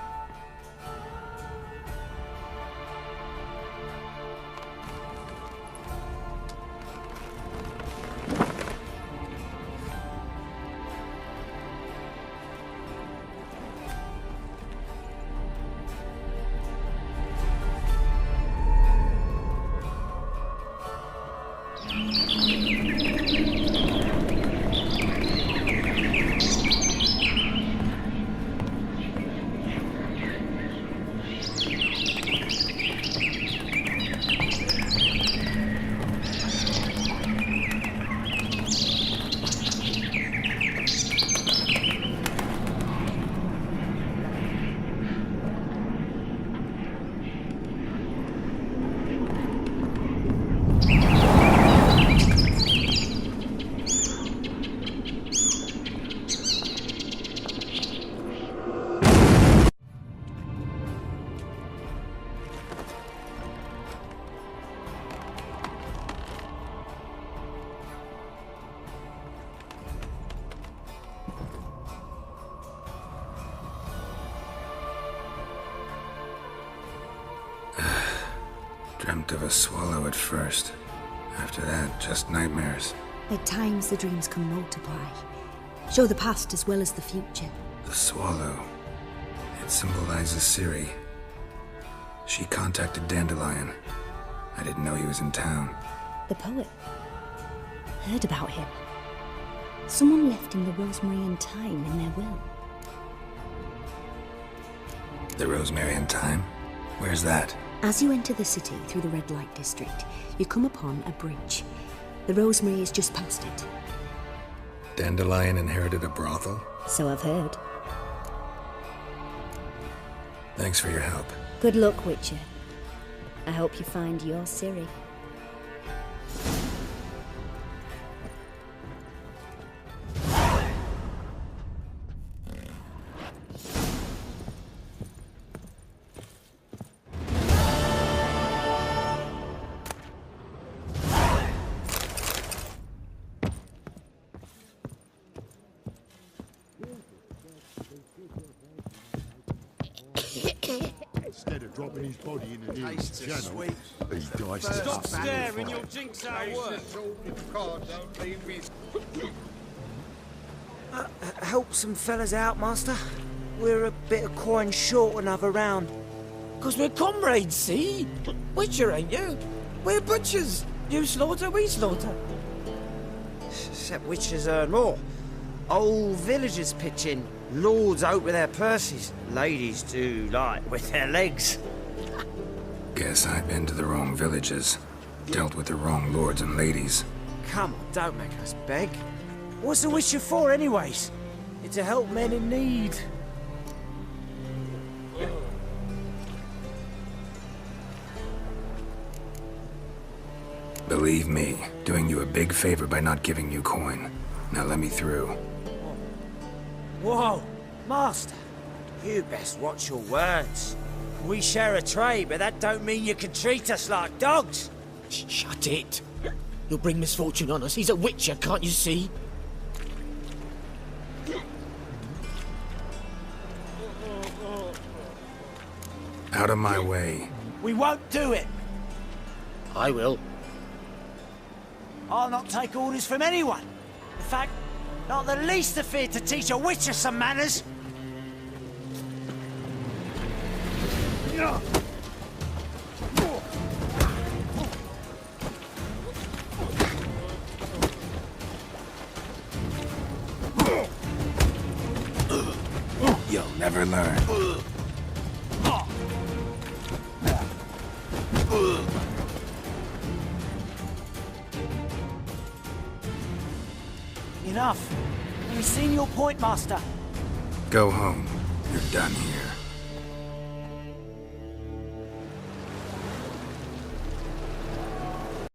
Dreamt of a swallow at first. After that, just nightmares. At times the dreams can multiply. Show the past as well as the future. The swallow. It symbolizes Ciri. She contacted Dandelion. I didn't know he was in town. The poet. Heard about him. Someone left him the rosemary and thyme in their will. The rosemary and thyme? Where's that? As you enter the city through the red light district, you come upon a bridge. The Rosemary is just past it. Dandelion inherited a brothel? So I've heard. Thanks for your help. Good luck, Witcher. I hope you find your Ciri. Instead of dropping his body in the nearest channel, he dies. Stop staring, you'll jinx our work. Help some fellas out, Master. We're a bit of coin short another round. 'Cause we're comrades, see? Witcher, ain't you? We're butchers. You slaughter, we slaughter. Except witchers earn more. Old villagers pitch in. Lords out with their purses. Ladies do like with their legs. Guess I've been to the wrong villages. Dealt with the wrong lords and ladies. Come on, don't make us beg. What's the Witcher for, anyways? It's to help men in need. Believe me, doing you a big favor by not giving you coin. Now let me through. Whoa, Master. You best watch your words. We share a trade, but that don't mean you can treat us like dogs. Shut it. You'll bring misfortune on us. He's a Witcher, can't you see? Out of my way. We won't do it. I will. I'll not take orders from anyone. In fact, not the least afeard to teach a Witcher some manners. You'll never learn. Enough. We've seen your point, Master. Go home. You're done here.